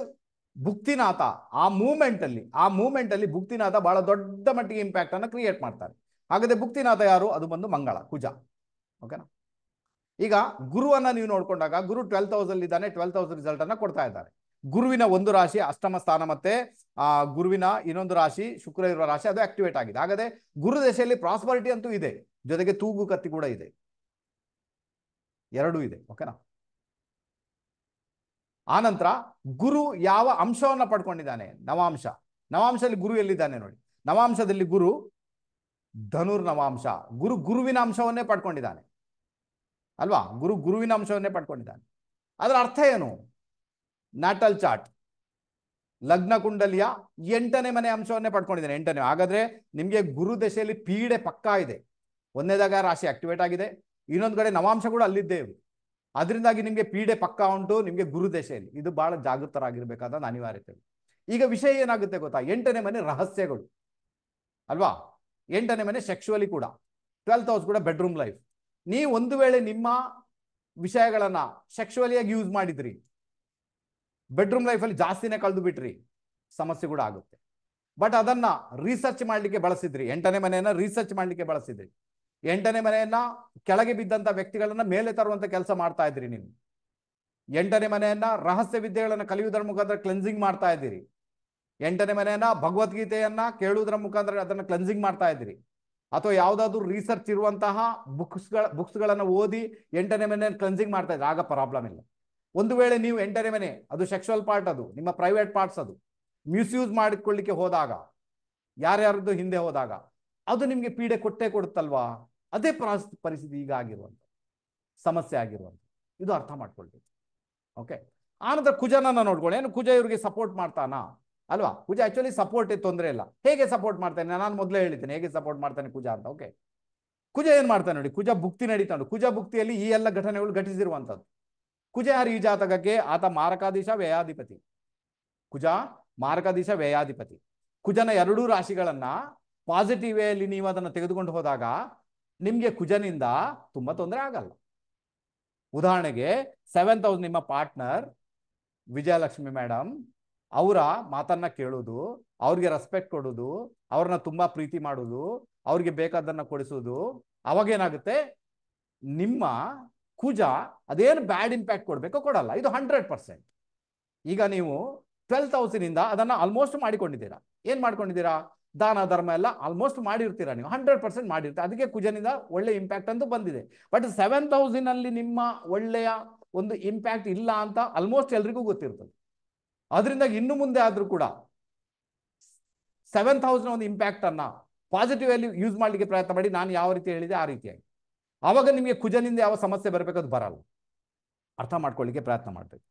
ಭುಕ್ತಿನಾಥ ಆ ಮೂವ್ಮೆಂಟ್ ಅಲ್ಲಿ ಭುಕ್ತಿನಾಥ ಬಹಳ ದೊಡ್ಡ ಮಟ್ಟಿಗೆ ಇಂಪ್ಯಾಕ್ಟ್ ಅನ್ನು ಕ್ರಿಯೇಟ್ ಮಾಡ್ತಾರೆ. ಹಾಗಾದ್ರೆ ಭುಕ್ತಿನಾಥ ಯಾರು? ಅದು ಬಂದು ಮಂಗಳ, ಕುಜ. ಓಕೆನಾ. ಈಗ ಗುರುವನ್ನ ನೀವು ನೋಡ್ಕೊಂಡಾಗ ಗುರು 12th ಹೌಸ್ ಅಲ್ಲಿ ಇದ್ದಾನೆ, 12th ಹೌಸ್ ರಿಸಲ್ಟ್ ಅನ್ನ ಕೊಡ್ತಾ ಇದ್ದಾರೆ. ಗುರುವಿನ ಒಂದು ರಾಶಿ ಅಷ್ಟಮ ಸ್ಥಾನ, ಮತ್ತೆ ಗುರುವಿನ ಇನ್ನೊಂದು ರಾಶಿ ಶುಕ್ರ ಇರುವ ರಾಶಿ ಅದು ಆಕ್ಟಿವೇಟ್ ಆಗಿದೆ. ಹಾಗಾದ್ರೆ ಗುರು ದಶೆಯಲ್ಲಿ ಪ್ರಾಸ್ಪರಿಟಿ ಅಂತೂ ಇದೆ, ಜೊತೆಗೆ ತೂಗು ಕತ್ತಿ ಕೂಡ ಇದೆ, ಎರಡೂ ಇದೆ. ಓಕೆನಾ. ಆನಂತರ ಗುರು ಯಾವ ಅಂಶವನ್ನ ಪಡ್ಕೊಂಡಿದ್ದಾನೆ? ನವಾಂಶ. ನವಾಂಶದಲ್ಲಿ ಗುರು ಎಲ್ಲಿದ್ದಾನೆ ನೋಡಿ, ನವಾಂಶದಲ್ಲಿ ಗುರು ಧನುರ್ ನವಾಂಶ. ಗುರುವಿನ ಅಂಶವನ್ನೇ ಪಡ್ಕೊಂಡಿದ್ದಾನೆ ಅಲ್ವಾ, ಗುರುವಿನ ಅಂಶವನ್ನೇ ಪಡ್ಕೊಂಡಿದ್ದಾನೆ. ಅದರ ಅರ್ಥ ಏನು? ನ್ಯಾಟಲ್ ಚಾರ್ಟ್ ಲಗ್ನ ಕುಂಡಲಿಯ 8ನೇ ಮನೆ ಅಂಶವನ್ನೇ ಪಡ್ಕೊಂಡಿದ್ದಾನೆ, 8ನೇ. ಹಾಗಾದ್ರೆ ನಿಮ್ಗೆ ಗುರು ದಶೆಯಲ್ಲಿ ಪೀಡೆ ಪಕ್ಕಾ ಇದೆ. ಒಂದನೇದಾಗ ರಾಶಿ ಆಕ್ಟಿವೇಟ್ ಆಗಿದೆ, ಇನ್ನೊಂದು ಕಡೆ ನವಾಂಶ ಕೂಡ ಅಲ್ಲಿದ್ದೇ ಇದೆ. ಅದರಿಂದಾಗಿ ನಿಮಗೆ ಪೀಡೆ ಪಕ್ಕಾ ಉಂಟು ನಿಮಗೆ ಗುರು ದಶೆಯಲ್ಲಿ. ಇದು ಬಹಳ ಜಾಗೃತರಾಗಿರ್ಬೇಕಾದ ಅನಿವಾರ್ಯತೆ. ಈಗ ವಿಷಯ ಏನಾಗುತ್ತೆ ಗೊತ್ತಾ? 8ನೇ ಮನೆ ರಹಸ್ಯಗಳು ಅಲ್ವಾ, 8ನೇ ಮನೆ ಸೆಕ್ಷುವಲಿ ಕೂಡ, 12th ಹೌಸ್ ಕೂಡ ಬೆಡ್ರೂಮ್ ಲೈಫ್. ನೀವು ಒಂದು ವೇಳೆ ನಿಮ್ಮ ವಿಷಯಗಳನ್ನ ಸೆಕ್ಷುವಲಿಯಾಗಿ ಯೂಸ್ ಮಾಡಿದ್ರಿ, ಬೆಡ್ರೂಮ್ ಲೈಫಲ್ಲಿ ಜಾಸ್ತಿನೇ ಕಳೆದು ಬಿಟ್ರಿ, ಸಮಸ್ಯೆ ಕೂಡ ಆಗುತ್ತೆ. ಬಟ್ ಅದನ್ನ ರಿಸರ್ಚ್ ಮಾಡ್ಲಿಕ್ಕೆ ಬಳಸಿದ್ರಿ, 8ನೇ ಮನೆಯನ್ನ ರಿಸರ್ಚ್ ಮಾಡ್ಲಿಕ್ಕೆ ಬಳಸಿದ್ರಿ, 8ನೇ ಮನೆಯನ್ನ ಕೆಳಗೆ ಬಿದ್ದಂತ ವ್ಯಕ್ತಿಗಳನ್ನ ಮೇಲೆ ತರುವಂತ ಕೆಲಸ ಮಾಡ್ತಾ ಇದ್ರಿ ನೀವು. 8ನೇ ಮನೆಯನ್ನ ರಹಸ್ಯ ವಿದ್ಯೆಗಳನ್ನ ಕಲಿಯುವುದರ ಮುಖಾಂತರ ಕ್ಲೆನ್ಸಿಂಗ್ ಮಾಡ್ತಾ ಇದ್ದೀರಿ. 8ನೇ ಮನೆಯನ್ನ ಭಗವದ್ಗೀತೆಯನ್ನ ಕೇಳುವುದರ ಮುಖಾಂತರ ಅದನ್ನ ಕ್ಲೆನ್ಸಿಂಗ್ ಮಾಡ್ತಾ ಇದ್ದೀರಿ. ಅಥವಾ ಯಾವುದಾದ್ರೂ ರಿಸರ್ಚ್ ಇರುವಂತಹ ಬುಕ್ಸ್ಗಳನ್ನ ಓದಿ 8ನೇ ಮನೆಯನ್ನು ಕ್ಲೆನ್ಸಿಂಗ್ ಮಾಡ್ತಾ ಇದ್ರಿ, ಆಗ ಪ್ರಾಬ್ಲಮ್ ಇಲ್ಲ. ಒಂದು ವೇಳೆ ನೀವು 8ನೇ ಮನೆ ಅದು ಸೆಕ್ಷುವಲ್ ಪಾರ್ಟ್, ಅದು ನಿಮ್ಮ ಪ್ರೈವೇಟ್ ಪಾರ್ಟ್ಸ್, ಅದು ಮಿಸ್ಯೂಸ್ ಮಾಡಿಕೊಳ್ಳಿಕ್ಕೆ ಹೋದಾಗ, ಯಾರ್ಯಾರದ್ದು ಹಿಂದೆ ಹೋದಾಗ ಅದು ನಿಮ್ಗೆ ಪೀಡೆ ಕೊಟ್ಟೇ ಕೊಡುತ್ತಲ್ವಾ? ಅದೇ ಪರಿಸ್ಥಿತಿ ಈಗ ಆಗಿರುವಂತ ಸಮಸ್ಯೆ ಆಗಿರುವಂತ, ಇದು ಅರ್ಥ ಮಾಡ್ಕೊಳ್ಬೇಕು. ಓಕೆ. ಆನಂತರ ಕುಜನನ್ನ ನೋಡ್ಕೊಳ್ಳಿ. ಏನು ಕುಜ ಇವ್ರಿಗೆ ಸಪೋರ್ಟ್ ಮಾಡ್ತಾನಾ ಅಲ್ವಾ? ಕುಜ ಆಕ್ಚುಲಿ ಸಪೋರ್ಟ್ ತೊಂದರೆ ಇಲ್ಲ. ಹೇಗೆ ಸಪೋರ್ಟ್ ಮಾಡ್ತಾನೆ? ನಾನು ಮೊದಲೇ ಹೇಳಿದ್ದೇನೆ ಹೇಗೆ ಸಪೋರ್ಟ್ ಮಾಡ್ತಾನೆ ಕುಜ ಅಂತ. ಓಕೆ. ಕುಜ ಏನ್ ಮಾಡ್ತಾನೆ ನೋಡಿ, ಕುಜ ಭುಕ್ತಿ ನಡೀತಾನೆ. ಕುಜ ಭುಕ್ತಿಯಲ್ಲಿ ಈ ಎಲ್ಲ ಘಟನೆಗಳು ಘಟಿಸಿರುವಂತದ್ದು. ಕುಜ ಯಾರು ಈ ಜಾತಕಕ್ಕೆ? ಆತ ಮಾರಕಾಧೀಶ ವ್ಯಯಾಧಿಪತಿ. ಕುಜ ಮಾರಕಾಧೀಶ ವ್ಯಯಾಧಿಪತಿ. ಕುಜನ ಎರಡೂ ರಾಶಿಗಳನ್ನ ಪಾಸಿಟಿವ್ ವೇಯಲ್ಲಿ ನೀವು ಅದನ್ನು ತೆಗೆದುಕೊಂಡು ಹೋದಾಗ ನಿಮ್ಗೆ ಕುಜನಿಂದ ತುಂಬಾ ತೊಂದರೆ ಆಗಲ್ಲ. ಉದಾಹರಣೆಗೆ 7th ಹೌಸ್ ನಿಮ್ಮ ಪಾರ್ಟ್ನರ್ ವಿಜಯಲಕ್ಷ್ಮಿ ಮೇಡಮ್, ಅವರ ಮಾತನ್ನ ಕೇಳೋದು, ಅವ್ರಿಗೆ ರೆಸ್ಪೆಕ್ಟ್ ಕೊಡೋದು, ಅವ್ರನ್ನ ತುಂಬಾ ಪ್ರೀತಿ ಮಾಡೋದು, ಅವ್ರಿಗೆ ಬೇಕಾದನ್ನ ಕೊಡಿಸೋದು, ಅವಾಗೇನಾಗುತ್ತೆ ನಿಮ್ಮ ಕುಜ ಅದೇನು ಬ್ಯಾಡ್ ಇಂಪ್ಯಾಕ್ಟ್ ಕೊಡ್ಬೇಕೋ ಕೊಡಲ್ಲ. ಇದು 100%. ಈಗ ನೀವು 12th ಹೌಸಿನಿಂದ ಅದನ್ನ ಆಲ್ಮೋಸ್ಟ್ ಮಾಡಿಕೊಂಡಿದ್ದೀರಾ. ಏನ್ ಮಾಡ್ಕೊಂಡಿದ್ದೀರಾ? ದಾನ ಧರ್ಮ ಎಲ್ಲ ಆಲ್ಮೋಸ್ಟ್ ಮಾಡಿರ್ತೀರಾ ನೀವು, 100% ಮಾಡಿರ್ತೀರ. ಅದಕ್ಕೆ ಕುಜನಿಂದ ಒಳ್ಳೆ ಇಂಪ್ಯಾಕ್ಟ್ ಅಂತೂ ಬಂದಿದೆ. ಬಟ್ 7th ಹೌಸಿನಲ್ಲಿ ನಿಮ್ಮ ಒಳ್ಳೆಯ ಒಂದು ಇಂಪ್ಯಾಕ್ಟ್ ಇಲ್ಲ ಅಂತ ಆಲ್ಮೋಸ್ಟ್ ಎಲ್ರಿಗೂ ಗೊತ್ತಿರ್ತದೆ. ಅದರಿಂದ ಇನ್ನು ಮುಂದೆ ಆದ್ರೂ ಕೂಡ 7th ಹೌಸ್ನ ಒಂದು ಇಂಪ್ಯಾಕ್ಟ್ ಅನ್ನ ಪಾಸಿಟಿವ್ ಅಲ್ಲಿ ಯೂಸ್ ಮಾಡ್ಲಿಕ್ಕೆ ಪ್ರಯತ್ನ ಮಾಡಿ. ನಾನು ಯಾವ ರೀತಿ ಹೇಳಿದೆ ಆ ರೀತಿಯಾಗಿ, ಆವಾಗ ನಿಮಗೆ ಕುಜನಿಂದ ಯಾವ ಸಮಸ್ಯೆ ಬರಬೇಕು ಅದು ಬರಲ್ಲ. ಅರ್ಥ ಮಾಡ್ಕೊಳ್ಳಿಕ್ಕೆ ಪ್ರಯತ್ನ ಮಾಡ್ಬೇಕು.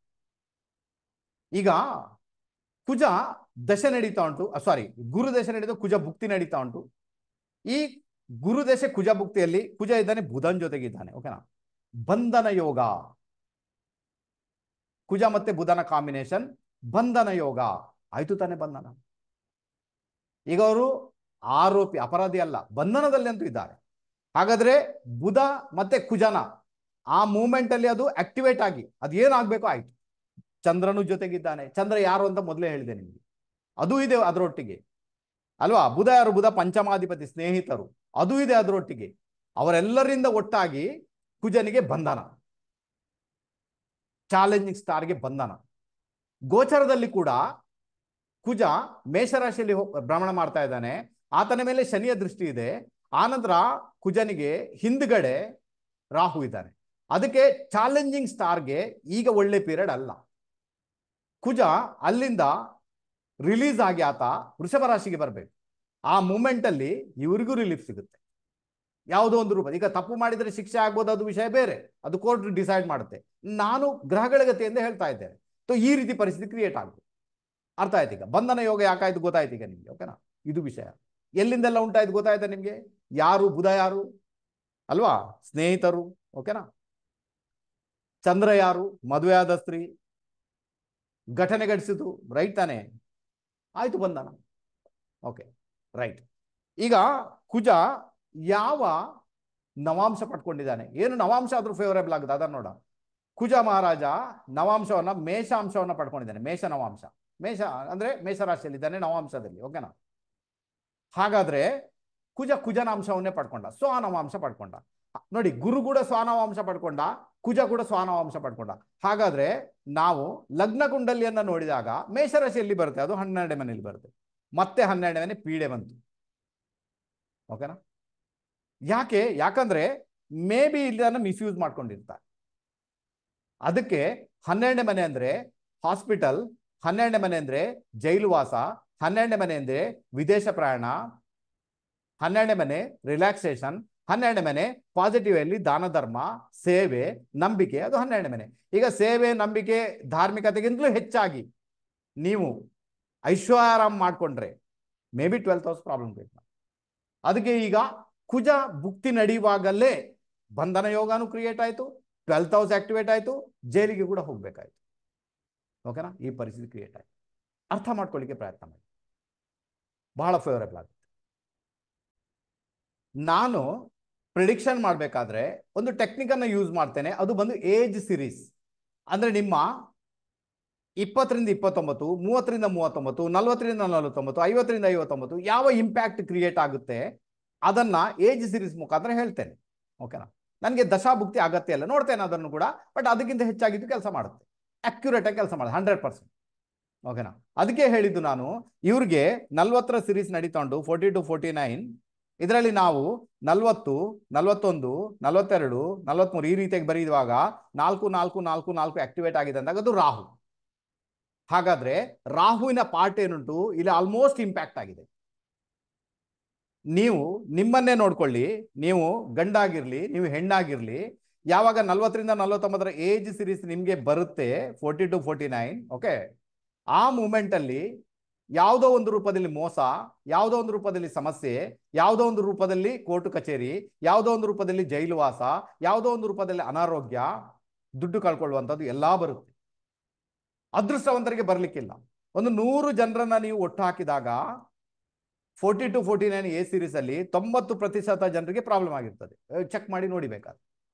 ಈಗ ಕುಜ ದಶೆ ನಡೀತಾ ಉಂಟು, ಸಾರಿ ಗುರು ದಶೆ ನಡೀತಾ, ಕುಜ ಭುಕ್ತಿ ನಡೀತಾ ಉಂಟು. ಈ ಗುರು ದಶೆ ಕುಜ ಭುಕ್ತಿಯಲ್ಲಿ ಕುಜ ಇದ್ದಾನೆ, ಬುಧನ್ ಜೊತೆಗೆ ಇದ್ದಾನೆ. ಓಕೆನಾ. ಬಂಧನ ಯೋಗ, ಕುಜ ಮತ್ತೆ ಬುಧನ ಕಾಂಬಿನೇಷನ್ ಬಂಧನ ಯೋಗ ಆಯ್ತು ತಾನೆ. ಬಂಧನ ಈಗ ಅವರು ಆರೋಪಿ, ಅಪರಾಧಿ ಅಲ್ಲ, ಬಂಧನದಲ್ಲಿ ಅಂತೂ ಇದ್ದಾರೆ. ಹಾಗಾದ್ರೆ ಬುಧ ಮತ್ತೆ ಕುಜನ ಆ ಮೂಮೆಂಟ್ ಅಲ್ಲಿ ಅದು ಆಕ್ಟಿವೇಟ್ ಆಗಿ ಅದೇನಾಗಬೇಕೋ ಆಯ್ತು. ಚಂದ್ರನು ಜೊತೆಗಿದ್ದಾನೆ. ಚಂದ್ರ ಯಾರು ಅಂತ ಮೊದಲೇ ಹೇಳಿದೆ ನಿಮಗೆ, ಅದು ಇದೆ ಅದರೊಟ್ಟಿಗೆ ಅಲ್ವಾ. ಬುಧ ಯಾರು? ಬುಧ ಪಂಚಮಾಧಿಪತಿ, ಸ್ನೇಹಿತರು, ಅದು ಇದೆ ಅದರೊಟ್ಟಿಗೆ. ಅವರೆಲ್ಲರಿಂದ ಒಟ್ಟಾಗಿ ಕುಜನಿಗೆ ಬಂಧನ, ಚಾಲೆಂಜಿಂಗ್ ಸ್ಟಾರ್ಗೆ ಬಂಧನ. ಗೋಚರದಲ್ಲಿ ಕೂಡ ಕುಜ ಮೇಷರಾಶಿಯಲ್ಲಿ ಭ್ರಮಣ ಮಾಡ್ತಾ ಇದ್ದಾನೆ. ಆತನ ಮೇಲೆ ಶನಿಯ ದೃಷ್ಟಿ ಇದೆ. ಆನಂತರ ಕುಜನಿಗೆ ಹಿಂದ್ಗಡೆ ರಾಹು ಇದ್ದಾನೆ. ಅದಕ್ಕೆ ಚಾಲೆಂಜಿಂಗ್ ಸ್ಟಾರ್ಗೆ ಈಗ ಒಳ್ಳೆ ಪೀರಿಯಡ್ ಅಲ್ಲ. ಕುಜ ಅಲ್ಲಿಂದ ರಿಲೀಸ್ ಆಗಿ ಆತ ವೃಷಭ ರಾಶಿಗೆ ಬರಬೇಕು. ಆ ಮೂಮೆಂಟ್ ಅಲ್ಲಿ ಇವರಿಗೂ ರಿಲೀಫ್ ಸಿಗುತ್ತೆ ಯಾವುದೋ ಒಂದು ರೂಪ. ಈಗ ತಪ್ಪು ಮಾಡಿದರೆ ಶಿಕ್ಷೆ ಆಗ್ಬೋದು, ಅದು ವಿಷಯ ಬೇರೆ, ಅದು ಕೋರ್ಟ್ ಡಿಸೈಡ್ ಮಾಡುತ್ತೆ. ನಾನು ಗ್ರಹಗಳ ಗತಿಯಿಂದ ಹೇಳ್ತಾ ಇದ್ದೇನೆ. ಸೊ ಈ ರೀತಿ ಪರಿಸ್ಥಿತಿ ಕ್ರಿಯೇಟ್ ಆಗುತ್ತೆ. ಅರ್ಥ ಆಯ್ತು? ಈಗ ಬಂಧನ ಯೋಗ ಯಾಕಾಯ್ತು ಗೊತ್ತಾಯ್ತು ಈಗ ನಿಮ್ಗೆ, ಓಕೆನಾ? ಇದು ವಿಷಯ ಎಲ್ಲಿಂದೆಲ್ಲ ಉಂಟಾಯ್ತು ಗೊತ್ತಾಯ್ತಾ ನಿಮ್ಗೆ? ಯಾರು ಬುಧ ಯಾರು ಅಲ್ವಾ? ಸ್ನೇಹಿತರು, ಓಕೆನಾ? ಚಂದ್ರ ಯಾರು? ಮದುವೆ ಆದ ಸ್ತ್ರೀ, ಘಟನೆ ಘಟಿಸಿತು, ರೈಟ್ ತಾನೆ? ಆಯ್ತು, ಬಂಧನ. Okay, right. ಈಗ ಕುಜ ಯಾವ ನವಾಂಶ ಪಡ್ಕೊಂಡಿದ್ದಾನೆ, ಏನು ನವಾಂಶ ಆದ್ರೂ ಫೇವರೇಬಲ್ ಆಗುತ್ತೆ ಅದನ್ನ ನೋಡ. ಕುಜ ಮಹಾರಾಜ ನವಾಂಶವನ್ನ, ಮೇಷಾಂಶವನ್ನ ಪಡ್ಕೊಂಡಿದ್ದಾನೆ. ಮೇಷ ನವಾಂಶ, ಮೇಷ ಅಂದ್ರೆ ಮೇಷರಾಶಿಯಲ್ಲಿದ್ದಾನೆ ನವಾಂಶದಲ್ಲಿ, ಓಕೆನಾ? ಹಾಗಾದ್ರೆ ಕುಜ ಕುಜನಾಂಶವನ್ನೇ ಪಡ್ಕೊಂಡ, ಸ್ವಾನವಾಂಶ ಪಡ್ಕೊಂಡ. ನೋಡಿ, ಗುರು ಕೂಡ ಸ್ವಾನವಾಂಶ ಪಡ್ಕೊಂಡ, ಕುಜ ಕೂಡ ಸ್ವಾನವಾಂಶ ಪಡ್ಕೊಂಡ. ಹಾಗಾದ್ರೆ ನಾವು ಲಗ್ನ ಕುಂಡಲಿಯನ್ನ ನೋಡಿದಾಗ ಮೇಷರಾಶಿಯಲ್ಲಿ ಬರುತ್ತೆ, ಅದು 12ನೇ ಮನೆಯಲ್ಲಿ ಬರುತ್ತೆ. ಮತ್ತೆ 12ನೇ ಮನೆ ಪೀಡೆ ಬಂತು, ಓಕೆನಾ? ಯಾಕಂದ್ರೆ ಮೇ ಬಿ ಇದನ್ನ ಮಿಸ್ಯೂಸ್ ಮಾಡ್ಕೊಂಡಿರ್ತಾರೆ. ಅದಕ್ಕೆ 12ನೇ ಮನೆ ಅಂದ್ರೆ ಹಾಸ್ಪಿಟಲ್, 12ನೇ ಮನೆ ಅಂದ್ರೆ ಜೈಲು ವಾಸ, 12ನೇ ಮನೆ ಅಂದ್ರೆ ವಿದೇಶ ಪ್ರಯಾಣ, 12ನೇ ಮನೆ ರಿಲ್ಯಾಕ್ಸೇಷನ್, 12ನೇ ಮನೆ ಪಾಸಿಟಿವ್ ಅಲ್ಲಿ ದಾನ ಧರ್ಮ, ಸೇವೆ, ನಂಬಿಕೆ, ಅದು 12ನೇ ಮನೆ. ಈಗ ಸೇವೆ, ನಂಬಿಕೆ, ಧಾರ್ಮಿಕತೆಗಿಂತಲೂ ಹೆಚ್ಚಾಗಿ ನೀವು ಐಶ್ವರ್ಯಾರಾಮ್ ಮಾಡ್ಕೊಂಡ್ರೆ may be 12th house problem ಬೇಕು. ಅದಕ್ಕೆ ಈಗ ಕುಜ ಭುಕ್ತಿ ನಡೆಯುವಾಗಲೇ ಬಂಧನ ಯೋಗಾನು ಕ್ರಿಯೇಟ್ ಆಯ್ತು, 12th ಹೌಸ್ ಆಕ್ಟಿವೇಟ್ ಆಯ್ತು, ಜೈಲಿಗೆ ಕೂಡ ಹೋಗ್ಬೇಕಾಯ್ತು, ಓಕೆನಾ? ಈ ಪರಿಸ್ಥಿತಿ ಕ್ರಿಯೇಟ್ ಆಯ್ತು. ಅರ್ಥ ಮಾಡ್ಕೊಳ್ಳಿಕ್ಕೆ ಪ್ರಯತ್ನ ಮಾಡಿ, ಬಹಳ ಫೇವರೇಬಲ್ ಆಗುತ್ತೆ. ನಾನು ಪ್ರಿಡಿಕ್ಷನ್ ಮಾಡಬೇಕಾದ್ರೆ ಒಂದು ಟೆಕ್ನಿಕ್ ಅನ್ನ ಯೂಸ್ ಮಾಡ್ತೇನೆ, ಅದು ಬಂದು ಏಜ್ ಸಿರೀಸ್. ಅಂದ್ರೆ ನಿಮ್ಮ 20ರಿಂದ 29, 30ರಿಂದ 39, 40ರಿಂದ 49, 50ರಿಂದ 59 ಯಾವ ಇಂಪ್ಯಾಕ್ಟ್ ಕ್ರಿಯೇಟ್ ಆಗುತ್ತೆ ಅದನ್ನ ಏಜ್ ಸಿರೀಸ್ ಮುಖಾಂತರ ಹೇಳ್ತೇನೆ, ಓಕೆನಾ? ನನಗೆ ದಶಾಭುಕ್ತಿ ಅಗತ್ಯ ಇಲ್ಲ, ನೋಡ್ತೇನೆ ಅದನ್ನು ಕೂಡ, ಬಟ್ ಅದಕ್ಕಿಂತ ಹೆಚ್ಚಾಗಿದ್ದು ಕೆಲಸ ಮಾಡುತ್ತೆ, ಅಕ್ಯುರೇಟ್ ಆಗಿ ಕೆಲಸ ಮಾಡುತ್ತೆ 100%, ಓಕೆನಾ? ಅದಕ್ಕೆ ಹೇಳಿದ್ದು ನಾನು ಇವ್ರಿಗೆ 40ರ ಸಿರೀಸ್ ನಡೀತೊಂಡು 40 to 49, ಇದರಲ್ಲಿ ನಾವು 40, 41, 42, 43 ಈ ರೀತಿಯಾಗಿ ಬರೆಯುವಾಗ 4 4 4 4 ಆಕ್ಟಿವೇಟ್ ಆಗಿದೆ ಅಂದಾಗ ಅದು ರಾಹು. ಹಾಗಾದ್ರೆ ರಾಹುವಿನ ಪಾರ್ಟ್ ಏನುಂಟು ಇಲ್ಲಿ ಆಲ್ಮೋಸ್ಟ್ ಇಂಪ್ಯಾಕ್ಟ್ ಆಗಿದೆ. ನೀವು ನಿಮ್ಮನ್ನೇ ನೋಡ್ಕೊಳ್ಳಿ, ನೀವು ಗಂಡಾಗಿರ್ಲಿ, ನೀವು ಹೆಣ್ಣಾಗಿರ್ಲಿ, ಯಾವಾಗ 40ರಿಂದ 49ರ ಏಜ್ ಸಿರೀಸ್ ನಿಮ್ಗೆ ಬರುತ್ತೆ 40 to 49, ಓಕೆ, ಆ ಮೂಮೆಂಟ್ ಅಲ್ಲಿ ಯಾವುದೋ ಒಂದು ರೂಪದಲ್ಲಿ ಮೋಸ, ಯಾವುದೋ ಒಂದು ರೂಪದಲ್ಲಿ ಸಮಸ್ಯೆ, ಯಾವುದೋ ಒಂದು ರೂಪದಲ್ಲಿ ಕೋರ್ಟು ಕಚೇರಿ, ಯಾವುದೋ ಒಂದು ರೂಪದಲ್ಲಿ ಜೈಲು ವಾಸ, ಯಾವುದೋ ಒಂದು ರೂಪದಲ್ಲಿ ಅನಾರೋಗ್ಯ, ದುಡ್ಡು ಕಳ್ಕೊಳ್ಳುವಂಥದ್ದು ಎಲ್ಲಾ ಬರುತ್ತೆ. ಅದೃಷ್ಟವಂತರಿಗೆ ಬರ್ಲಿಕ್ಕಿಲ್ಲ. ಒಂದು 100 ಜನರನ್ನ ನೀವು ಒಟ್ಟು ಹಾಕಿದಾಗ 40 to 49 ಎ ಸಿರೀಸ್ ಅಲ್ಲಿ 90% ಜನರಿಗೆ ಪ್ರಾಬ್ಲಮ್ ಆಗಿರ್ತದೆ. ಚೆಕ್ ಮಾಡಿ ನೋಡಿಬೇಕಾದ್ರೆ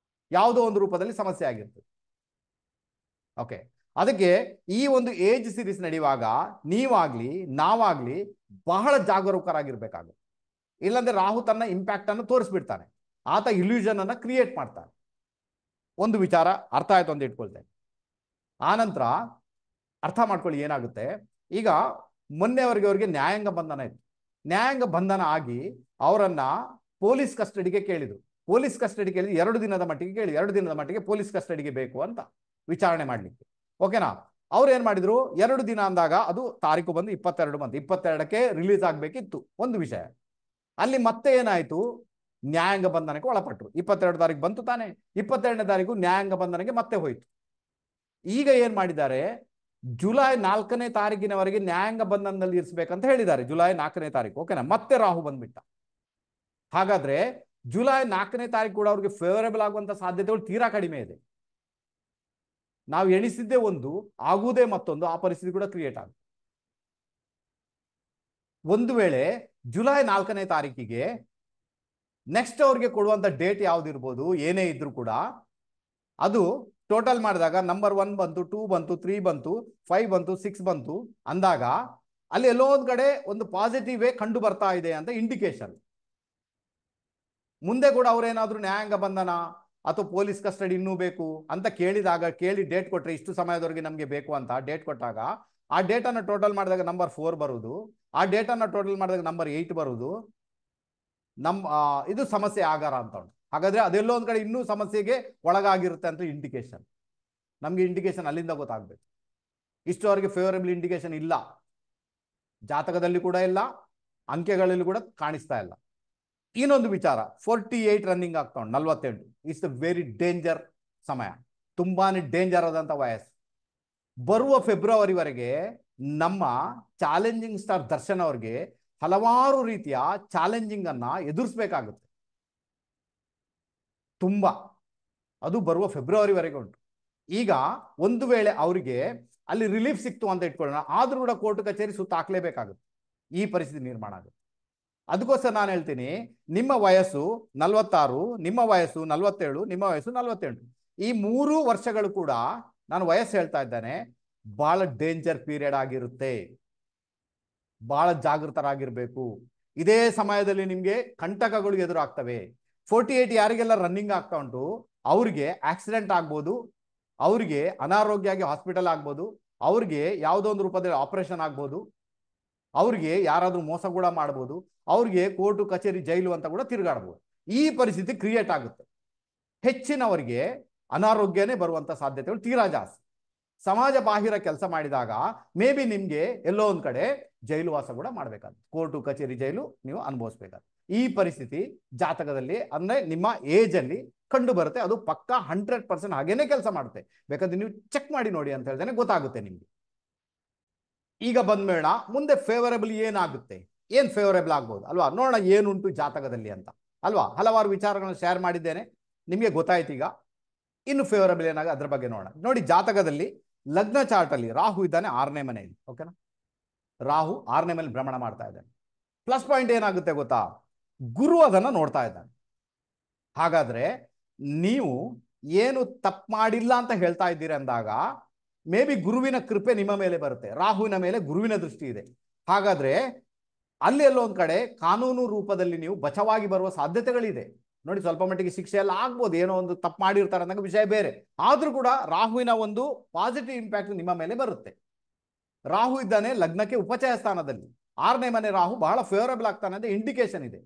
ಯಾವುದೋ ಒಂದು ರೂಪದಲ್ಲಿ ಸಮಸ್ಯೆ ಆಗಿರ್ತದೆ, ಓಕೆ? ಅದಕ್ಕೆ ಈ ಒಂದು ಏಜ್ ಸಿರೀಸ್ ನಡೆಯುವಾಗ ನೀವಾಗ್ಲಿ ನಾವಾಗ್ಲಿ ಬಹಳ ಜಾಗರೂಕರಾಗಿರ್ಬೇಕಾಗುತ್ತೆ. ಇಲ್ಲಾಂದ್ರೆ ರಾಹು ತನ್ನ ಇಂಪ್ಯಾಕ್ಟ್ ಅನ್ನು ತೋರಿಸ್ಬಿಡ್ತಾನೆ, ಆತ ಇಲ್ಯೂಷನ್ ಅನ್ನ ಕ್ರಿಯೇಟ್ ಮಾಡ್ತಾನೆ. ಒಂದು ವಿಚಾರ ಅರ್ಥ ಆಯ್ತು ಅಂತ ಇಟ್ಕೊಳ್ತೇನೆ. ಆನಂತರ ಅರ್ಥ ಮಾಡ್ಕೊಳ್ಳಿ ಏನಾಗುತ್ತೆ. ಈಗ ಮೊನ್ನೆವರೆಗೆ ಅವರಿಗೆ ನ್ಯಾಯಾಂಗ ಬಂಧನ ಇತ್ತು. ನ್ಯಾಯಾಂಗ ಬಂಧನ ಆಗಿ ಅವರನ್ನ ಪೊಲೀಸ್ ಕಸ್ಟಡಿಗೆ ಕೇಳಿದ್ರು. ಪೊಲೀಸ್ ಕಸ್ಟಡಿ ಕೇಳಿದ್ರು 2 ದಿನದ ಮಟ್ಟಿಗೆ ಕೇಳಿ, 2 ದಿನದ ಮಟ್ಟಿಗೆ ಪೊಲೀಸ್ ಕಸ್ಟಡಿಗೆ ಬೇಕು ಅಂತ ವಿಚಾರಣೆ ಮಾಡ್ಲಿಕ್ಕೆ, ಓಕೆನಾ? ಅವ್ರು ಏನ್ ಮಾಡಿದ್ರು, 2 ದಿನ ಅಂದಾಗ ಅದು ತಾರೀಕು ಬಂದು 22 ಬಂತು, 22ಕ್ಕೆ ರಿಲೀಸ್ ಆಗ್ಬೇಕಿತ್ತು ಒಂದು ವಿಷಯ. ಅಲ್ಲಿ ಮತ್ತೆ ಏನಾಯ್ತು, ನ್ಯಾಯಾಂಗ ಬಂಧನಕ್ಕೆ ಒಳಪಟ್ಟರು. 22 ತಾರೀಕು ಬಂತು ತಾನೆ, 22ನೇ ತಾರೀಕು ನ್ಯಾಯಾಂಗ ಬಂಧನಕ್ಕೆ ಮತ್ತೆ ಹೋಯ್ತು. ಈಗ ಏನ್ ಮಾಡಿದ್ದಾರೆ, ಜುಲೈ 4ನೇ ತಾರೀಕಿನವರೆಗೆ ನ್ಯಾಯಾಂಗ ಬಂಧನದಲ್ಲಿ ಇರಿಸಬೇಕಂತ ಹೇಳಿದ್ದಾರೆ. ಜುಲೈ 4ನೇ ತಾರೀಕು, ಓಕೆನಾ? ಮತ್ತೆ ರಾಹು ಬಂದ್ಬಿಟ್ಟ. ಹಾಗಾದ್ರೆ ಜುಲೈ 4ನೇ ತಾರೀಕು ಕೂಡ ಅವ್ರಿಗೆ ಫೇವರೇಬಲ್ ಆಗುವಂತ ಸಾಧ್ಯತೆಗಳು ತೀರಾ ಕಡಿಮೆ ಇದೆ. ನಾವು ಎಣಿಸಿದ್ದೇ ಒಂದು, ಆಗುವುದೇ ಮತ್ತೊಂದು, ಆ ಪರಿಸ್ಥಿತಿ ಕೂಡ ಕ್ರಿಯೇಟ್ ಆಗುತ್ತೆ. ಒಂದು ವೇಳೆ ಜುಲೈ 4ನೇ ತಾರೀಕಿಗೆ ನೆಕ್ಸ್ಟ್ ಅವ್ರಿಗೆ ಕೊಡುವಂಥ ಡೇಟ್ ಯಾವ್ದಿರ್ಬೋದು, ಏನೇ ಇದ್ರೂ ಕೂಡ ಅದು ಟೋಟಲ್ ಮಾಡಿದಾಗ ನಂಬರ್ 1 ಬಂತು, 2 ಬಂತು, 3 ಬಂತು, 5 ಬಂತು, 6 ಬಂತು ಅಂದಾಗ ಅಲ್ಲಿ ಎಲ್ಲೋ ಒಂದ್ ಕಡೆ ಒಂದು ಪಾಸಿಟಿವ್ ವೇ ಕಂಡು ಬರ್ತಾ ಇದೆ ಅಂತ ಇಂಡಿಕೇಶನ್. ಮುಂದೆ ಕೂಡ ಅವ್ರೇನಾದ್ರೂ ನ್ಯಾಯಾಂಗ ಬಂಧನ ಅಥವಾ ಪೊಲೀಸ್ ಕಸ್ಟಡಿ ಇನ್ನೂ ಬೇಕು ಅಂತ ಕೇಳಿ ಡೇಟ್ ಕೊಟ್ರೆ ಇಷ್ಟು ಸಮಯದವರೆಗೆ ನಮಗೆ ಬೇಕು ಅಂತ ಡೇಟ್ ಕೊಟ್ಟಾಗ ಆ ಡೇಟನ್ನು ಟೋಟಲ್ ಮಾಡಿದಾಗ ನಂಬರ್ 4 ಬರುವುದು, ಆ ಡೇಟನ್ನು ಟೋಟಲ್ ಮಾಡಿದಾಗ ನಂಬರ್ 8 ಬರುವುದು. ಇದು ಸಮಸ್ಯೆ ಆಗಾರ ಅಂತ ಉಂಟು. ಹಾಗಾದ್ರೆ ಅದೆಲ್ಲೋ ಒಂದ್ ಕಡೆ ಇನ್ನೂ ಸಮಸ್ಯೆಗೆ ಒಳಗಾಗಿರುತ್ತೆ ಅಂತ ಇಂಡಿಕೇಶನ್. ನಮ್ಗೆ ಇಂಡಿಕೇಶನ್ ಅಲ್ಲಿಂದ ಗೊತ್ತಾಗ್ಬೇಕು. ಇಷ್ಟುವರೆಗೆ ಫೇವರಬಲ್ ಇಂಡಿಕೇಶನ್ ಇಲ್ಲ, ಜಾತಕದಲ್ಲಿ ಕೂಡ ಇಲ್ಲ, ಅಂಕೆಗಳಲ್ಲಿ ಕೂಡ ಕಾಣಿಸ್ತಾ ಇಲ್ಲ. ಇನ್ನೊಂದು ವಿಚಾರ, 48 ರನ್ನಿಂಗ್ ಆಗ್ತಾ ಉಂಟು, 48 ಇಟ್ಸ್ ದ ವೆರಿ ಡೇಂಜರ್ ಸಮಯ, ತುಂಬಾನೇ ಡೇಂಜರ್ ಆದಂತ ವಯಸ್ಸು. ಬರುವ ಫೆಬ್ರವರಿವರೆಗೆ ನಮ್ಮ ಚಾಲೆಂಜಿಂಗ್ ಸ್ಟಾರ್ ದರ್ಶನ್ ಅವ್ರಿಗೆ ಹಲವಾರು ರೀತಿಯ ಚಾಲೆಂಜಿಂಗ್ ಅನ್ನ ಎದುರಿಸಬೇಕಾಗುತ್ತೆ ತುಂಬಾ. ಅದು ಬರುವ ಫೆಬ್ರವರಿವರೆಗೆ ಉಂಟು. ಈಗ ಒಂದು ವೇಳೆ ಅವರಿಗೆ ಅಲ್ಲಿ ರಿಲೀಫ್ ಸಿಕ್ತು ಅಂತ ಇಟ್ಕೊಳ್ಳೋಣ, ಆದ್ರೂ ಕೂಡ ಕೋರ್ಟ್ ಕಚೇರಿ ಸುತ್ತ ಹಾಕ್ಲೇಬೇಕಾಗುತ್ತೆ, ಈ ಪರಿಸ್ಥಿತಿ ನಿರ್ಮಾಣ ಆಗುತ್ತೆ. ಅದಕ್ಕೋಸ್ಕರ ನಾನು ಹೇಳ್ತೀನಿ, ನಿಮ್ಮ ವಯಸ್ಸು 46, ನಿಮ್ಮ ವಯಸ್ಸು 47, ನಿಮ್ಮ ವಯಸ್ಸು 48, ಈ 3 ವರ್ಷಗಳು ಕೂಡ ನಾನು ವಯಸ್ಸು ಹೇಳ್ತಾ ಇದ್ದೇನೆ, ಬಹಳ ಡೇಂಜರ್ ಪೀರಿಯಡ್ ಆಗಿರುತ್ತೆ. ಬಹಳ ಜಾಗೃತರಾಗಿರ್ಬೇಕು. ಇದೇ ಸಮಯದಲ್ಲಿ ನಿಮ್ಗೆ ಕಂಟಕಗಳು ಎದುರಾಗ್ತವೆ. 48 ಯಾರಿಗೆಲ್ಲ ರನ್ನಿಂಗ್ ಆಗ್ತಾ ಉಂಟು ಅವ್ರಿಗೆ ಆಕ್ಸಿಡೆಂಟ್ ಆಗ್ಬೋದು, ಅವ್ರಿಗೆ ಅನಾರೋಗ್ಯ ಆಗಿ ಹಾಸ್ಪಿಟಲ್ ಆಗ್ಬೋದು, ಅವ್ರಿಗೆ ಯಾವುದೋ ಒಂದು ರೂಪದಲ್ಲಿ ಆಪರೇಷನ್ ಆಗ್ಬೋದು, ಅವ್ರಿಗೆ ಯಾರಾದ್ರೂ ಮೋಸ ಕೂಡ ಮಾಡ್ಬೋದು, ಅವ್ರಿಗೆ ಕೋರ್ಟು ಕಚೇರಿ ಜೈಲು ಅಂತ ಕೂಡ ತಿರುಗಾಡ್ಬೋದು. ಈ ಪರಿಸ್ಥಿತಿ ಕ್ರಿಯೇಟ್ ಆಗುತ್ತೆ. ಹೆಚ್ಚಿನವರಿಗೆ ಅನಾರೋಗ್ಯನೇ ಬರುವಂತ ಸಾಧ್ಯತೆಗಳು ತೀರಾ ಜಾಸ್ತಿ. ಸಮಾಜ ಬಾಹಿರ ಕೆಲಸ ಮಾಡಿದಾಗ ಮೇ ಬಿ ನಿಮ್ಗೆ ಎಲ್ಲೋ ಒಂದ್ ಕಡೆ ಜೈಲು ವಾಸ ಕೂಡ ಮಾಡ್ಬೇಕಾದ್ರೆ, ಕೋರ್ಟು ಕಚೇರಿ ಜೈಲು ನೀವು ಅನುಭವಿಸ್ಬೇಕಾದ್ರೆ. ಈ ಪರಿಸ್ಥಿತಿ ಜಾತಕದಲ್ಲಿ ಅಂದ್ರೆ ನಿಮ್ಮ ಏಜ್ ಅಲ್ಲಿ ಕಂಡು ಬರುತ್ತೆ. ಅದು ಪಕ್ಕಾ 100% ಹಾಗೇನೆ ಕೆಲಸ ಮಾಡುತ್ತೆ. ಬೇಕಾದ್ರೆ ನೀವು ಚೆಕ್ ಮಾಡಿ ನೋಡಿ ಅಂತ ಹೇಳ್ದೇನೆ ಗೊತ್ತಾಗುತ್ತೆ ನಿಮ್ಗೆ. ಈಗ ಬಂದ್ಮೇಳ ಮುಂದೆ ಫೇವರಬಲ್ ಏನಾಗುತ್ತೆ, ಏನ್ ಫೇವರಬಲ್ ಆಗ್ಬೋದು ಅಲ್ವಾ, ನೋಡೋಣ ಏನುಂಟು ಜಾತಕದಲ್ಲಿ ಅಂತ ಅಲ್ವಾ. ಹಲವಾರು ವಿಚಾರಗಳನ್ನು ಶೇರ್ ಮಾಡಿದ್ದೇನೆ, ನಿಮಗೆ ಗೊತ್ತಾಯ್ತು. ಈಗ ಇನ್ನು ಫೇವರಬಲ್ ಏನಾಗ ಅದ್ರ ಬಗ್ಗೆ ನೋಡೋಣ. ನೋಡಿ, ಜಾತಕದಲ್ಲಿ ಲಗ್ನ ಚಾರ್ಟ್ ಅಲ್ಲಿ ರಾಹು ಇದ್ದಾನೆ 6ನೇ ಮನೆಯಲ್ಲಿ. ಓಕೆನಾ, ರಾಹು 6ನೇ ಮನೆಯಲ್ಲಿ ಭ್ರಮಣ ಮಾಡ್ತಾ ಇದ್ದಾನೆ. ಪ್ಲಸ್ ಪಾಯಿಂಟ್ ಏನಾಗುತ್ತೆ ಗೊತ್ತಾ, ಗುರು ಅದನ್ನ ನೋಡ್ತಾ ಇದ್ದಾನೆ. ಹಾಗಾದ್ರೆ ನೀವು ಏನು ತಪ್ಪು ಮಾಡಿಲ್ಲ ಅಂತ ಹೇಳ್ತಾ ಇದ್ದೀರಿ ಅಂದಾಗ ಮೇ ಬಿ ಗುರುವಿನ ಕೃಪೆ ನಿಮ್ಮ ಮೇಲೆ ಬರುತ್ತೆ. ರಾಹುವಿನ ಮೇಲೆ ಗುರುವಿನ ದೃಷ್ಟಿ ಇದೆ. ಹಾಗಾದ್ರೆ ಅಲ್ಲಿ ಎಲ್ಲೋ ಒಂದ್ ಕಡೆ ಕಾನೂನು ರೂಪದಲ್ಲಿ ನೀವು ಬಚಾವಾಗಿ ಬರುವ ಸಾಧ್ಯತೆಗಳಿದೆ. ನೋಡಿ, ಸ್ವಲ್ಪ ಮಟ್ಟಿಗೆ ಶಿಕ್ಷೆ ಎಲ್ಲ ಆಗ್ಬೋದು, ಏನೋ ಒಂದು ತಪ್ಪು ಮಾಡಿರ್ತಾರೆ ಅನ್ನೋ ವಿಷಯ ಬೇರೆ. ಆದ್ರೂ ಕೂಡ ರಾಹುವಿನ ಒಂದು ಪಾಸಿಟಿವ್ ಇಂಪ್ಯಾಕ್ಟ್ ನಿಮ್ಮ ಮೇಲೆ ಬರುತ್ತೆ. ರಾಹು ಇದ್ದಾನೆ ಲಗ್ನಕ್ಕೆ ಉಪಚಯ ಸ್ಥಾನದಲ್ಲಿ, 6ನೇ ಮನೆ ರಾಹು ಬಹಳ ಫೇವರಬಲ್ ಆಗ್ತಾನೆ ಅಂತ ಇಂಡಿಕೇಶನ್ ಇದೆ.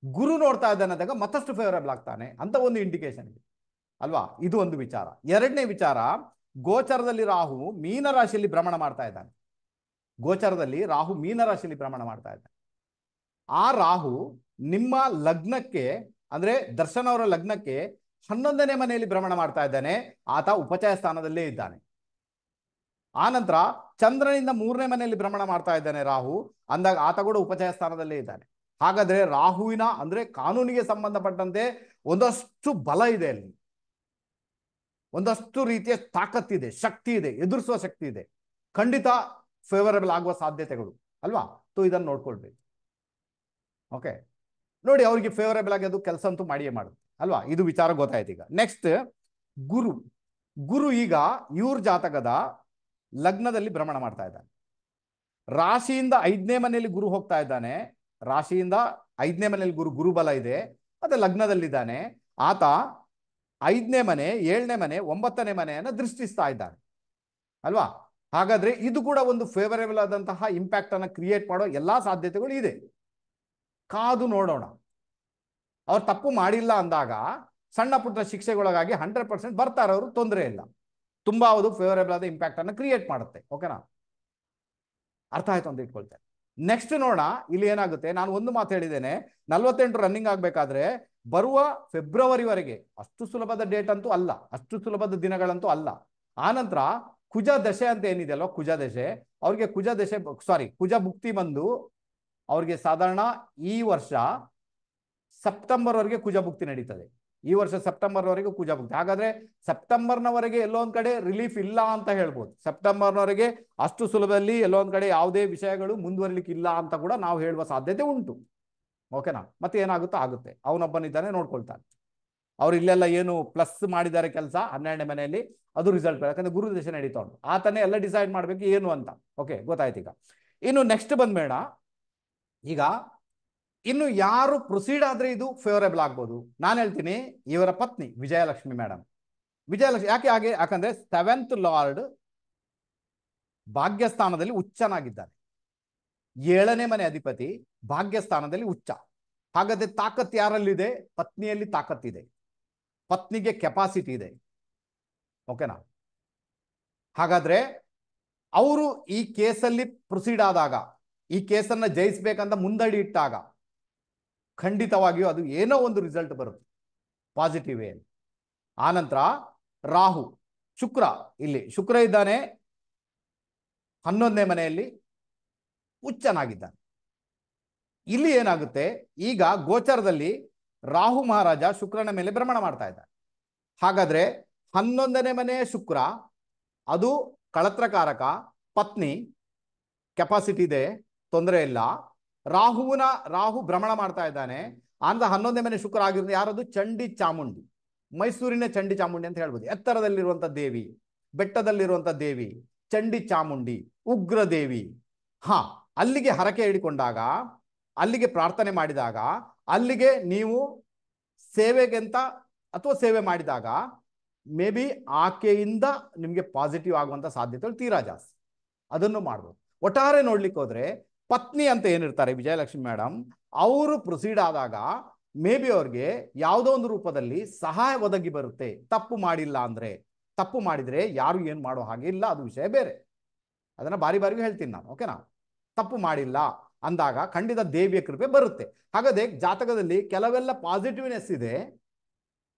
ಗುರು ನೋಡ್ತಾ ಇದ್ದಾನೆ ಅಂದಾಗ ಮತ್ತಷ್ಟು ಫೇವರಬಲ್ ಆಗ್ತಾನೆ ಅಂತ ಒಂದು ಇಂಡಿಕೇಶನ್ ಇದೆ ಅಲ್ವಾ. ಇದು ಒಂದು ವಿಚಾರ. ಎರಡನೇ ವಿಚಾರ, ಗೋಚರದಲ್ಲಿ ರಾಹು ಮೀನ ರಾಶಿಯಲ್ಲಿ ಭ್ರಮಣ ಮಾಡ್ತಾ ಇದ್ದಾನೆ. ಗೋಚರದಲ್ಲಿ ರಾಹು ಮೀನ ರಾಶಿಯಲ್ಲಿ ಭ್ರಮಣ ಮಾಡ್ತಾ ಇದ್ದಾನೆ. ಆ ರಾಹು ನಿಮ್ಮ ಲಗ್ನಕ್ಕೆ ಅಂದ್ರೆ ದರ್ಶನ್ ಅವರ ಲಗ್ನಕ್ಕೆ 11ನೇ ಮನೆಯಲ್ಲಿ ಭ್ರಮಣ ಮಾಡ್ತಾ ಇದ್ದಾನೆ. ಆತ ಉಪಚಯ ಸ್ಥಾನದಲ್ಲೇ ಇದ್ದಾನೆ. ಆನಂತರ ಚಂದ್ರನಿಂದ 3ನೇ ಮನೆಯಲ್ಲಿ ಭ್ರಮಣ ಮಾಡ್ತಾ ಇದ್ದಾನೆ ರಾಹು ಅಂದಾಗ ಆತ ಕೂಡ ಉಪಚಯ ಸ್ಥಾನದಲ್ಲೇ ಇದ್ದಾನೆ. ಹಾಗಾದ್ರೆ ರಾಹುವಿನ ಅಂದ್ರೆ ಕಾನೂನಿಗೆ ಸಂಬಂಧಪಟ್ಟಂತೆ ಒಂದಷ್ಟು ಬಲ ಇದೆ, ಅಲ್ಲಿ ಒಂದಷ್ಟು ರೀತಿಯ ತಾಕತ್ತಿದೆ, ಶಕ್ತಿ ಇದೆ, ಎದುರಿಸುವ ಶಕ್ತಿ ಇದೆ. ಖಂಡಿತ ಫೇವರಬಲ್ ಆಗುವ ಸಾಧ್ಯತೆಗಳು ಅಲ್ವಾ. ಇದನ್ನು ನೋಡ್ಕೊಳ್ಬೇಕು. ಓಕೆ, ನೋಡಿ, ಅವ್ರಿಗೆ ಫೇವರಬಲ್ ಆಗಿ ಅದು ಕೆಲಸ ಅಂತೂ ಮಾಡಿಯೇ ಮಾಡುತ್ತೆ ಅಲ್ವಾ. ಇದು ವಿಚಾರ ಗೊತ್ತಾಯ್ತು. ಈಗ ನೆಕ್ಸ್ಟ್ ಗುರು. ಗುರು ಈಗ ಇವ್ರ ಜಾತಕದ ಲಗ್ನದಲ್ಲಿ ಭ್ರಮಣ ಮಾಡ್ತಾ ಇದ್ದಾನೆ. ರಾಶಿಯಿಂದ 5ನೇ ಮನೆಯಲ್ಲಿ ಗುರು ಹೋಗ್ತಾ ಇದ್ದಾನೆ. ರಾಶಿಯಿಂದ 5ನೇ ಮನೆಯಲ್ಲಿ ಗುರುಬಲ ಇದೆ, ಮತ್ತೆ ಲಗ್ನದಲ್ಲಿದ್ದಾನೆ. ಆತ 5ನೇ ಮನೆ, 7ನೇ ಮನೆ, 9ನೇ ಮನೆಯನ್ನ ದೃಷ್ಟಿಸ್ತಾ ಇದ್ದಾನೆ ಅಲ್ವಾ. ಹಾಗಾದ್ರೆ ಇದು ಕೂಡ ಒಂದು ಫೇವರೇಬಲ್ ಆದಂತಹ ಇಂಪ್ಯಾಕ್ಟ್ ಅನ್ನ ಕ್ರಿಯೇಟ್ ಮಾಡೋ ಎಲ್ಲಾ ಸಾಧ್ಯತೆಗಳು ಇದೆ. ಕಾದು ನೋಡೋಣ. ಅವ್ರು ತಪ್ಪು ಮಾಡಿಲ್ಲ ಅಂದಾಗ ಸಣ್ಣ ಪುಟ್ಟ ಶಿಕ್ಷೆಗೊಳಗಾಗಿ 100% ಬರ್ತಾರೆ ಅವರು, ತೊಂದರೆ ಇಲ್ಲ. ತುಂಬಾ ಅದು ಫೇವರೇಬಲ್ ಆದ ಇಂಪ್ಯಾಕ್ಟ್ ಅನ್ನು ಕ್ರಿಯೇಟ್ ಮಾಡುತ್ತೆ. ಓಕೆನಾ, ಅರ್ಥ ಆಯ್ತು ಅಂತ ಇಟ್ಕೊಳ್ತೇನೆ. ನೆಕ್ಸ್ಟ್ ನೋಡೋಣ ಇಲ್ಲಿ ಏನಾಗುತ್ತೆ. ನಾನು ಒಂದು ಮಾತು ಹೇಳಿದ್ದೇನೆ, 48 ರನ್ನಿಂಗ್ ಆಗ್ಬೇಕಾದ್ರೆ ಬರುವ ಫೆಬ್ರವರಿವರೆಗೆ ಅಷ್ಟು ಸುಲಭದ ಡೇಟ್ ಅಂತೂ ಅಲ್ಲ, ಅಷ್ಟು ಸುಲಭದ ದಿನಗಳಂತೂ ಅಲ್ಲ. ಆನಂತರ ಕುಜ ದಶೆ ಅಂತ ಏನಿದೆ ಅಲ್ವಾ, ಕುಜ ದಶೆ, ಅವ್ರಿಗೆ ಕುಜ ಭುಕ್ತಿ ಬಂದು ಅವ್ರಿಗೆ ಸಾಧಾರಣ ಈ ವರ್ಷ ಸೆಪ್ಟೆಂಬರ್ ವರೆಗೆ ಕುಜ ಭುಕ್ತಿ ನಡೀತದೆ. ಈ ವರ್ಷ ಸೆಪ್ಟೆಂಬರ್ವರೆಗೂ ಕುಜ ಭುಕ್ತಿ. ಹಾಗಾದ್ರೆ ಸೆಪ್ಟೆಂಬರ್ನವರೆಗೆ ಎಲ್ಲೋ ಒಂದ್ ಕಡೆ ರಿಲೀಫ್ ಇಲ್ಲ ಅಂತ ಹೇಳ್ಬೋದು. ಸೆಪ್ಟೆಂಬರ್ನವರೆಗೆ ಅಷ್ಟು ಸುಲಭದಲ್ಲಿ ಎಲ್ಲೋ ಒಂದ್ ಕಡೆ ಯಾವುದೇ ವಿಷಯಗಳು ಮುಂದುವರಿಲಿಕ್ಕೆ ಇಲ್ಲ ಅಂತ ಕೂಡ ನಾವು ಹೇಳುವ ಸಾಧ್ಯತೆ ಉಂಟು. ಓಕೆನಾ? ಮತ್ತೆ ಏನಾಗುತ್ತೋ ಆಗುತ್ತೆ, ಅವನೊಬ್ಬನಿದ್ದಾನೆ ನೋಡ್ಕೊಳ್ತಾನೆ. ಅವ್ರು ಇಲ್ಲೆಲ್ಲ ಏನು ಪ್ಲಸ್ ಮಾಡಿದ್ದಾರೆ ಕೆಲಸ 12ನೇ ಮನೆಯಲ್ಲಿ, ಅದು ರಿಸಲ್ಟ್. ಯಾಕಂದ್ರೆ ಗುರು ದಶೆ ನಡೀತಾ ಉಂಟು, ಆತನೇ ಎಲ್ಲ ಡಿಸೈಡ್ ಮಾಡ್ಬೇಕು ಏನು ಅಂತ. ಓಕೆ, ಗೊತ್ತಾಯ್ತು. ಈಗ ಇನ್ನು ನೆಕ್ಸ್ಟ್ ಬಂದ್ಬೇಡ. ಈಗ ಇನ್ನು ಯಾರು ಪ್ರೊಸೀಡ್ ಆದ್ರೆ ಇದು ಫೇವರೇಬಲ್ ಆಗ್ಬೋದು? ನಾನು ಹೇಳ್ತೀನಿ, ಇವರ ಪತ್ನಿ ವಿಜಯಲಕ್ಷ್ಮಿ ಮೇಡಮ್. ವಿಜಯಲಕ್ಷ್ಮಿ ಯಾಕೆ ಹಾಗೆ? ಯಾಕಂದ್ರೆ 7th ಲಾರ್ಡ್ ಭಾಗ್ಯಸ್ಥಾನದಲ್ಲಿ ಉಚ್ಚನಾಗಿದ್ದಾನೆ. 7ನೇ ಮನೆ ಅಧಿಪತಿ ಭಾಗ್ಯಸ್ಥಾನದಲ್ಲಿ ಉಚ್ಚ. ಹಾಗಾದ್ರೆ ತಾಕತ್ ಯಾರಲ್ಲಿದೆ? ಪತ್ನಿಯಲ್ಲಿ ತಾಕತ್ತಿದೆ, ಪತ್ನಿಗೆ ಕೆಪಾಸಿಟಿ ಇದೆ. ಓಕೆನಾ? ಹಾಗಾದ್ರೆ ಅವರು ಈ ಕೇಸಲ್ಲಿ ಪ್ರೊಸೀಡ್ ಆದಾಗ, ಈ ಕೇಸನ್ನ ಜಯಿಸ್ಬೇಕಂತ ಮುಂದಡಿ ಇಟ್ಟಾಗ ಖಂಡಿತವಾಗಿಯೂ ಅದು ಏನೋ ಒಂದು ರಿಸಲ್ಟ್ ಬರುತ್ತೆ, ಪಾಸಿಟಿವ್ ಏನು. ಆನಂತರ ರಾಹು, ಶುಕ್ರ, ಇಲ್ಲಿ ಶುಕ್ರ ಇದ್ದಾನೆ 11ನೇ ಮನೆಯಲ್ಲಿ ಉಚ್ಚನಾಗಿದ್ದಾನೆ. ಇಲ್ಲಿ ಏನಾಗುತ್ತೆ, ಈಗ ಗೋಚರದಲ್ಲಿ ರಾಹು ಮಹಾರಾಜ ಶುಕ್ರನ ಮೇಲೆ ಭ್ರಮಣ ಮಾಡ್ತಾ ಇದ್ದಾನೆ. ಹಾಗಾದ್ರೆ 11ನೇ ಮನೆಯ ಶುಕ್ರ ಅದು ಕಳತ್ರಕಾರಕ, ಪತ್ನಿ ಕೆಪಾಸಿಟಿ ಇದೆ, ತೊಂದರೆ ಇಲ್ಲ. ರಾಹು ಭ್ರಮಣ ಮಾಡ್ತಾ ಇದ್ದಾನೆ. ಅಂದ 11ನೇ ಮನೆ ಶುಕ್ರ ಆಗಿರೋದು ಯಾರದು? ಚಂಡಿ ಚಾಮುಂಡಿ, ಮೈಸೂರಿನ ಚಂಡಿ ಚಾಮುಂಡಿ ಅಂತ ಹೇಳ್ಬೋದು. ಎತ್ತರದಲ್ಲಿರುವಂತ ದೇವಿ, ಬೆಟ್ಟದಲ್ಲಿರುವಂತ ದೇವಿ ಚಂಡಿ ಚಾಮುಂಡಿ, ಉಗ್ರ ದೇವಿ. ಹಾ, ಅಲ್ಲಿಗೆ ಹರಕೆ ಹಿಡಿಕೊಂಡಾಗ, ಅಲ್ಲಿಗೆ ಪ್ರಾರ್ಥನೆ ಮಾಡಿದಾಗ, ಅಲ್ಲಿಗೆ ನೀವು ಸೇವೆಗೆಂತ ಅಥವಾ ಸೇವೆ ಮಾಡಿದಾಗ ಮೇ ಬಿ ಆಕೆಯಿಂದ ನಿಮಗೆ ಪಾಸಿಟಿವ್ ಆಗುವಂತ ಸಾಧ್ಯತೆಗಳು ತೀರಾ ಜಾಸ್ತಿ. ಅದನ್ನು ಮಾಡ್ಬೋದು. ಒಟ್ಟಾರೆ ನೋಡ್ಲಿಕ್ಕೆ ಹೋದ್ರೆ ಪತ್ನಿ ಅಂತ ಏನಿರ್ತಾರೆ ವಿಜಯಲಕ್ಷ್ಮಿ ಮೇಡಮ್, ಅವರು ಪ್ರೊಸೀಡ್ ಆದಾಗ ಮೇ ಬಿ ಅವ್ರಿಗೆ ಯಾವುದೋ ಒಂದು ರೂಪದಲ್ಲಿ ಸಹಾಯ ಒದಗಿ ಬರುತ್ತೆ. ತಪ್ಪು ಮಾಡಿಲ್ಲ ಅಂದ್ರೆ, ತಪ್ಪು ಮಾಡಿದ್ರೆ ಯಾರು ಏನು ಮಾಡೋ ಹಾಗೆ ಇಲ್ಲ, ಅದು ವಿಷಯ ಬೇರೆ. ಅದನ್ನ ಬಾರಿ ಬಾರಿಗೂ ಹೇಳ್ತೀನಿ ನಾನು. ಓಕೆನಾ? ತಪ್ಪು ಮಾಡಿಲ್ಲ ಅಂದಾಗ ಖಂಡಿತ ದೇವಿಯ ಕೃಪೆ ಬರುತ್ತೆ. ಹಾಗಾದ್ರೆ ಜಾತಕದಲ್ಲಿ ಕೆಲವೆಲ್ಲ ಪಾಸಿಟಿವ್ನೆಸ್ ಇದೆ,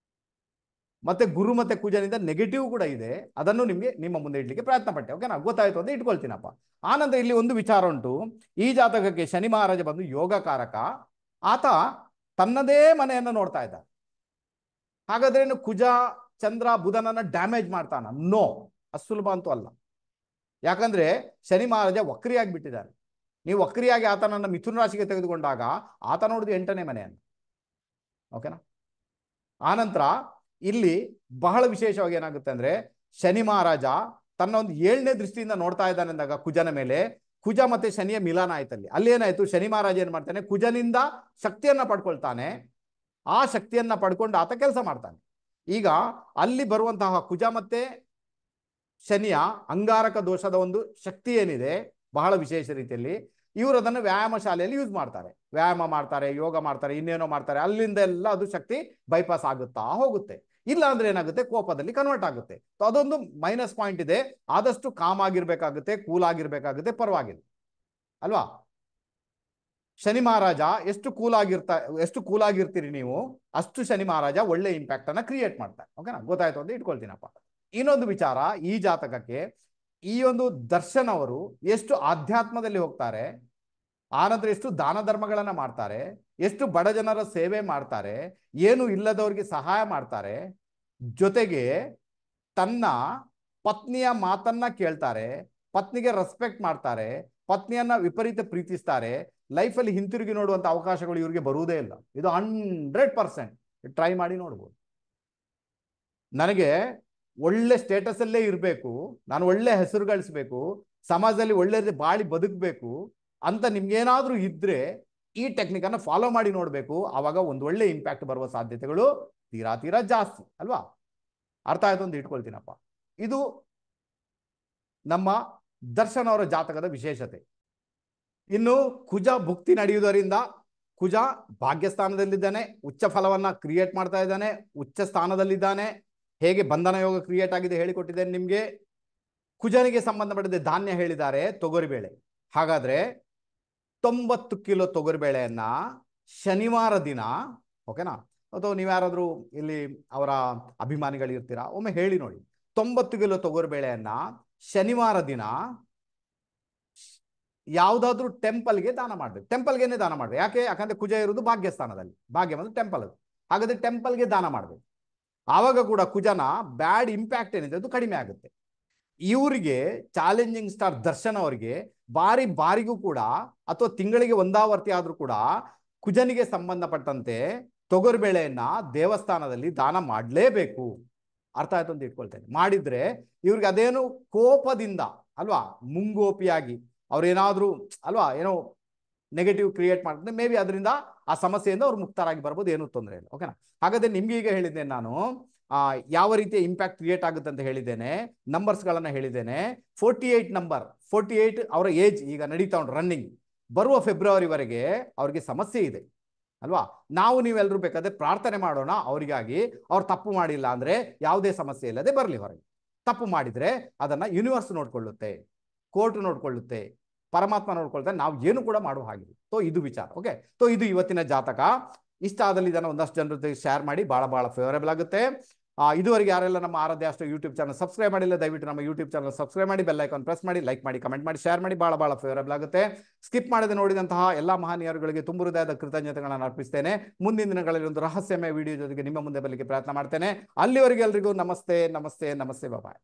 ಮತ್ತೆ ಗುರು ಮತ್ತೆ ಕುಜನಿಂದ ನೆಗೆಟಿವ್ ಕೂಡ ಇದೆ. ಅದನ್ನು ನಿಮಗೆ ನಿಮ್ಮ ಮುಂದೆ ಇಡ್ಲಿಕ್ಕೆ ಪ್ರಯತ್ನ ಪಟ್ಟೆ. ಓಕೆನಾ? ಗೊತ್ತಾಯ್ತು ಅಂತ ಇಟ್ಕೊಳ್ತೀನಪ್ಪ. ಆನಂತರ ಇಲ್ಲಿ ಒಂದು ವಿಚಾರ ಉಂಟು. ಈ ಜಾತಕಕ್ಕೆ ಶನಿ ಮಹಾರಾಜ ಬಂದು ಯೋಗಕಾರಕ, ಆತ ತನ್ನದೇ ಮನೆಯನ್ನು ನೋಡ್ತಾ ಇದ್ದ. ಹಾಗಾದ್ರೆ ಏನು ಕುಜ ಚಂದ್ರ ಬುಧನನ್ನ ಡ್ಯಾಮೇಜ್ ಮಾಡ್ತಾನ? ನೋ, ಅಸುಲಭ ಅಂತೂ ಅಲ್ಲ. ಯಾಕಂದ್ರೆ ಶನಿ ಮಹಾರಾಜ ವಕ್ರಿಯಾಗಿ ಬಿಟ್ಟಿದ್ದಾನೆ. ನೀವು ವಕ್ರಿಯಾಗಿ ಆತನನ್ನ ಮಿಥುನ ರಾಶಿಗೆ ತೆಗೆದುಕೊಂಡಾಗ ಆತ ನೋಡಿದ 8ನೇ ಮನೆಯನ್ನು. ಓಕೆನಾ? ಆನಂತರ ಇಲ್ಲಿ ಬಹಳ ವಿಶೇಷವಾಗಿ ಏನಾಗುತ್ತೆ ಅಂದ್ರೆ, ಶನಿ ಮಹಾರಾಜ ತನ್ನ ಒಂದು 7ನೇ ದೃಷ್ಟಿಯಿಂದ ನೋಡ್ತಾ ಇದ್ದಾನೆ ಅಂದಾಗ ಕುಜನ ಮೇಲೆ, ಕುಜ ಮತ್ತೆ ಶನಿಯ ಮಿಲನ ಆಯ್ತಲ್ಲಿ. ಅಲ್ಲಿ ಏನಾಯ್ತು, ಶನಿ ಮಹಾರಾಜ ಏನ್ ಮಾಡ್ತಾನೆ, ಕುಜನಿಂದ ಶಕ್ತಿಯನ್ನ ಪಡ್ಕೊಳ್ತಾನೆ. ಆ ಶಕ್ತಿಯನ್ನ ಪಡ್ಕೊಂಡು ಆತ ಕೆಲಸ ಮಾಡ್ತಾನೆ. ಈಗ ಅಲ್ಲಿ ಬರುವಂತಹ ಕುಜ ಮತ್ತೆ ಶನಿಯ ಅಂಗಾರಕ ದೋಷದ ಒಂದು ಶಕ್ತಿ ಏನಿದೆ ಬಹಳ ವಿಶೇಷ ರೀತಿಯಲ್ಲಿ, ಇವರು ಅದನ್ನು ವ್ಯಾಯಾಮ ಶಾಲೆಯಲ್ಲಿ ಯೂಸ್ ಮಾಡ್ತಾರೆ. ವ್ಯಾಯಾಮ ಮಾಡ್ತಾರೆ, ಯೋಗ ಮಾಡ್ತಾರೆ, ಇನ್ನೇನೋ ಮಾಡ್ತಾರೆ. ಅಲ್ಲಿಂದ ಎಲ್ಲ ಅದು ಶಕ್ತಿ ಬೈಪಾಸ್ ಆಗುತ್ತಾ ಹೋಗುತ್ತೆ. ಇಲ್ಲ ಅಂದ್ರೆ ಏನಾಗುತ್ತೆ, ಕೋಪದಲ್ಲಿ ಕನ್ವರ್ಟ್ ಆಗುತ್ತೆ. ಅದೊಂದು ಮೈನಸ್ ಪಾಯಿಂಟ್ ಇದೆ. ಆದಷ್ಟು ಕಾಮ್ ಆಗಿರ್ಬೇಕಾಗುತ್ತೆ, ಕೂಲ್ ಆಗಿರ್ಬೇಕಾಗುತ್ತೆ, ಪರವಾಗಿಲ್ಲ ಅಲ್ವಾ? ಶನಿ ಮಹಾರಾಜ ಎಷ್ಟು ಕೂಲ್ ಆಗಿರ್ತೀರಿ ನೀವು, ಅಷ್ಟು ಶನಿ ಮಹಾರಾಜ ಒಳ್ಳೆ ಇಂಪ್ಯಾಕ್ಟ್ ಅನ್ನ ಕ್ರಿಯೇಟ್ ಮಾಡ್ತಾರೆ. ಓಕೆನಾ? ಗೊತ್ತಾಯ್ತು ಅಂತ ಇಟ್ಕೊಳ್ತೀನಪ್ಪ. ಇನ್ನೊಂದು ವಿಚಾರ, ಈ ಜಾತಕಕ್ಕೆ ಈ ಒಂದು ದರ್ಶನ್ ಅವರು ಎಷ್ಟು ಆಧ್ಯಾತ್ಮದಲ್ಲಿ ಹೋಗ್ತಾರೆ, ಆನಂತರ ಎಷ್ಟು ದಾನ ಧರ್ಮಗಳನ್ನ ಮಾಡ್ತಾರೆ, ಎಷ್ಟು ಬಡ ಜನರ ಸೇವೆ ಮಾಡ್ತಾರೆ, ಏನು ಇಲ್ಲದವ್ರಿಗೆ ಸಹಾಯ ಮಾಡ್ತಾರೆ, ಜೊತೆಗೆ ತನ್ನ ಪತ್ನಿಯ ಮಾತನ್ನ ಕೇಳ್ತಾರೆ, ಪತ್ನಿಗೆ ರೆಸ್ಪೆಕ್ಟ್ ಮಾಡ್ತಾರೆ, ಪತ್ನಿಯನ್ನ ವಿಪರೀತ ಪ್ರೀತಿಸ್ತಾರೆ. ಲೈಫಲ್ಲಿ ಹಿಂತಿರುಗಿ ನೋಡುವಂತ ಅವಕಾಶಗಳು ಇವ್ರಿಗೆ ಬರುವುದೇ ಇಲ್ಲ. ಇದು 100% ಟ್ರೈ ಮಾಡಿ ನೋಡ್ಬೋದು. ನನಗೆ ಒಳ್ಳೆ ಸ್ಟೇಟಸ್ ಅಲ್ಲೇ ಇರಬೇಕು, ನಾನು ಒಳ್ಳೆ ಹೆಸರು ಗಳಿಸ್ಬೇಕು, ಸಮಾಜದಲ್ಲಿ ಒಳ್ಳೆ ಬಾಳಿ ಬದುಕಬೇಕು ಅಂತ ನಿಮ್ಗೇನಾದ್ರೂ ಇದ್ರೆ ಈ ಟೆಕ್ನಿಕ್ ಅನ್ನ ಫಾಲೋ ಮಾಡಿ ನೋಡ್ಬೇಕು. ಆವಾಗ ಒಂದು ಒಳ್ಳೆ ಇಂಪ್ಯಾಕ್ಟ್ ಬರುವ ಸಾಧ್ಯತೆಗಳು ತೀರಾ ಜಾಸ್ತಿ ಅಲ್ವಾ? ಅರ್ಥ ಆಯ್ತು ಅಂತ ಇಟ್ಕೊಳ್ತೀನಪ್ಪ. ಇದು ನಮ್ಮ ದರ್ಶನ್ ಅವರ ಜಾತಕದ ವಿಶೇಷತೆ. ಇನ್ನು ಕುಜ ಭುಕ್ತಿ ನಡೆಯುವುದರಿಂದ, ಕುಜ ಭಾಗ್ಯಸ್ಥಾನದಲ್ಲಿದ್ದಾನೆ, ಉಚ್ಚ ಫಲವನ್ನ ಕ್ರಿಯೇಟ್ ಮಾಡ್ತಾ ಇದ್ದಾನೆ, ಉಚ್ಚ ಸ್ಥಾನದಲ್ಲಿದ್ದಾನೆ. ಹೇಗೆ ಬಂಧನ ಯೋಗ ಕ್ರಿಯೇಟ್ ಆಗಿದೆ ಹೇಳಿಕೊಟ್ಟಿದ್ದೇನೆ ನಿಮ್ಗೆ. ಕುಜನಿಗೆ ಸಂಬಂಧಪಟ್ಟಿದ್ದ ಧಾನ್ಯ ಹೇಳಿದ್ದಾರೆ ತೊಗರಿಬೇಳೆ. ಹಾಗಾದ್ರೆ 90 ಕಿಲೋ ತೊಗರಿಬೇಳೆಯನ್ನ ಶನಿವಾರ ದಿನ, ಓಕೆನಾ? ಅಥವಾ ನೀವ್ಯಾರಾದ್ರೂ ಇಲ್ಲಿ ಅವರ ಅಭಿಮಾನಿಗಳು ಇರ್ತೀರಾ, ಒಮ್ಮೆ ಹೇಳಿ ನೋಡಿ. 90 ಕಿಲೋ ತೊಗರಿಬೇಳೆಯನ್ನ ಶನಿವಾರ ದಿನ ಯಾವುದಾದ್ರೂ ಟೆಂಪಲ್ಗೆ ದಾನ ಮಾಡ್ಬೇಕು. ಟೆಂಪಲ್ಗೆನೆ ದಾನ ಮಾಡ್ಬೇಕು. ಯಾಕಂದ್ರೆ ಕುಜ ಇರುವುದು ಭಾಗ್ಯಸ್ಥಾನದಲ್ಲಿ, ಭಾಗ್ಯ ಬಂದು ಟೆಂಪಲ್ ಅದು. ಹಾಗಾದ್ರೆ ಟೆಂಪಲ್ಗೆ ದಾನ ಮಾಡಬೇಕು. ಆವಾಗ ಕೂಡ ಕುಜನ ಬ್ಯಾಡ್ ಇಂಪ್ಯಾಕ್ಟ್ ಏನಿದೆ ಅದು ಕಡಿಮೆ ಆಗುತ್ತೆ. ಇವರಿಗೆ ಚಾಲೆಂಜಿಂಗ್ ಸ್ಟಾರ್ ದರ್ಶನ್ ಅವರಿಗೆ ಬಾರಿಗೂ ಕೂಡ ಅಥವಾ ತಿಂಗಳಿಗೆ ಒಂದಾವರ್ತಿ ಆದ್ರೂ ಕೂಡ ಕುಜನಿಗೆ ಸಂಬಂಧಪಟ್ಟಂತೆ ತೊಗರುಬೇಳೆಯನ್ನ ದೇವಸ್ಥಾನದಲ್ಲಿ ದಾನ ಮಾಡಲೇಬೇಕು. ಅರ್ಥ ಆಯ್ತು ಅಂತ ಇಟ್ಕೊಳ್ತೇನೆ. ಮಾಡಿದ್ರೆ ಇವ್ರಿಗೆ ಅದೇನು ಕೋಪದಿಂದ ಅಲ್ವಾ, ಮುಂಗೋಪಿಯಾಗಿ ಅವ್ರೇನಾದ್ರೂ ಅಲ್ವಾ ಏನೋ ನೆಗೆಟಿವ್ ಕ್ರಿಯೇಟ್ ಮಾಡ್ತಾರೆ, ಮೇ ಬಿ ಅದರಿಂದ ಆ ಸಮಸ್ಯೆಯಿಂದ ಅವ್ರು ಮುಕ್ತರಾಗಿ ಬರ್ಬೋದು, ಏನೂ ತೊಂದರೆ ಇಲ್ಲ. ಓಕೆನಾ? ಹಾಗಾದ್ರೆ ನಿಮ್ಗೆ ಈಗ ಹೇಳಿದ್ದೇನೆ ನಾನು ಯಾವ ರೀತಿಯ ಇಂಪ್ಯಾಕ್ಟ್ ಕ್ರಿಯೇಟ್ ಆಗುತ್ತೆ ಅಂತ ಹೇಳಿದ್ದೇನೆ, ನಂಬರ್ಸ್ಗಳನ್ನ ಹೇಳಿದ್ದೇನೆ. 48 ನಂಬರ್, 48 ಅವರ ಏಜ್ ಈಗ ನಡೀತಾ ಉಂಟು ರನ್ನಿಂಗ್. ಬರುವ ಫೆಬ್ರವರಿವರೆಗೆ ಅವ್ರಿಗೆ ಸಮಸ್ಯೆ ಇದೆ ಅಲ್ವಾ. ನಾವು ನೀವೆಲ್ಲರೂ ಬೇಕಾದ್ರೆ ಪ್ರಾರ್ಥನೆ ಮಾಡೋಣ ಅವರಿಗಾಗಿ. ಅವ್ರು ತಪ್ಪು ಮಾಡಿಲ್ಲ ಅಂದ್ರೆ ಯಾವುದೇ ಸಮಸ್ಯೆ ಇಲ್ಲದೆ ಬರಲಿ ಹೊರಗೆ. ತಪ್ಪು ಮಾಡಿದ್ರೆ ಅದನ್ನ ಯೂನಿವರ್ಸ್ ನೋಡ್ಕೊಳ್ಳುತ್ತೆ, ಕೋರ್ಟ್ ನೋಡ್ಕೊಳ್ಳುತ್ತೆ, ಪರಮಾತ್ಮ ನೋಡ್ಕೊಳ್ತಾರೆ, ನಾವು ಏನು ಕೂಡ ಮಾಡುವ ಹಾಗಿಲ್ಲ. ಸೊ ಇದು ವಿಚಾರ. ಓಕೆ, ಸೊ ಇದು ಇವತ್ತಿನ ಜಾತಕ. ಇಷ್ಟ ಆದಲ್ಲಿ ಇದನ್ನು ಒಂದಷ್ಟು ಜನರ ಜೊತೆ ಶೇರ್ ಮಾಡಿ, ಬಹಳ ಫೇವರೇಬಲ್ ಆಗುತ್ತೆ. ಇದುವರೆಗೆ ಯಾರೆಲ್ಲ ನಮ್ಮ ಆರಾಧ್ಯ ಅಷ್ಟು ಯೂಟ್ಯೂಬ್ ಚಾನಲ್ ಸಬ್ಸ್ಕ್ರೈಬ್ ಮಾಡಿಲ್ಲ, ದಯವಿಟ್ಟು ನಮ್ಮ ಯೂಟ್ಯೂಬ್ ಚಾನಲ್ ಸಬ್ಸ್ಕ್ರೈಬ್ ಮಾಡಿ, ಬೆಲ್ ಐಕಾನ್ ಪ್ರೆಸ್ ಮಾಡಿ, ಲೈಕ್ ಮಾಡಿ, ಕಮೆಂಟ್ ಮಾಡಿ, ಶೇರ್ ಮಾಡಿ, ಬಹಳ ಫೇವರೇಬಲ್ ಆಗುತ್ತೆ. ಸ್ಕಿಪ್ ಮಾಡದೆ ನೋಡಿದಂತಹ ಎಲ್ಲ ಮಹನೀಯರುಗಳಿಗೆ ತುಂಬ ಹೃದಯದ ಕೃತಜ್ಞತೆಗಳನ್ನು ಅರ್ಪಿಸ್ತೇನೆ. ಮುಂದಿನ ದಿನಗಳಲ್ಲಿ ಒಂದು ರಹಸ್ಯಮಯ ವಿಡಿಯೋ ಜೊತೆಗೆ ನಿಮ್ಮ ಮುಂದೆ ಬರಲಿಕ್ಕೆ ಪ್ರಯತ್ನ ಮಾಡ್ತೇನೆ. ಅಲ್ಲಿವರೆಗೆ ಎಲ್ರಿಗೂ ನಮಸ್ತೆ. ಬಾಯ್.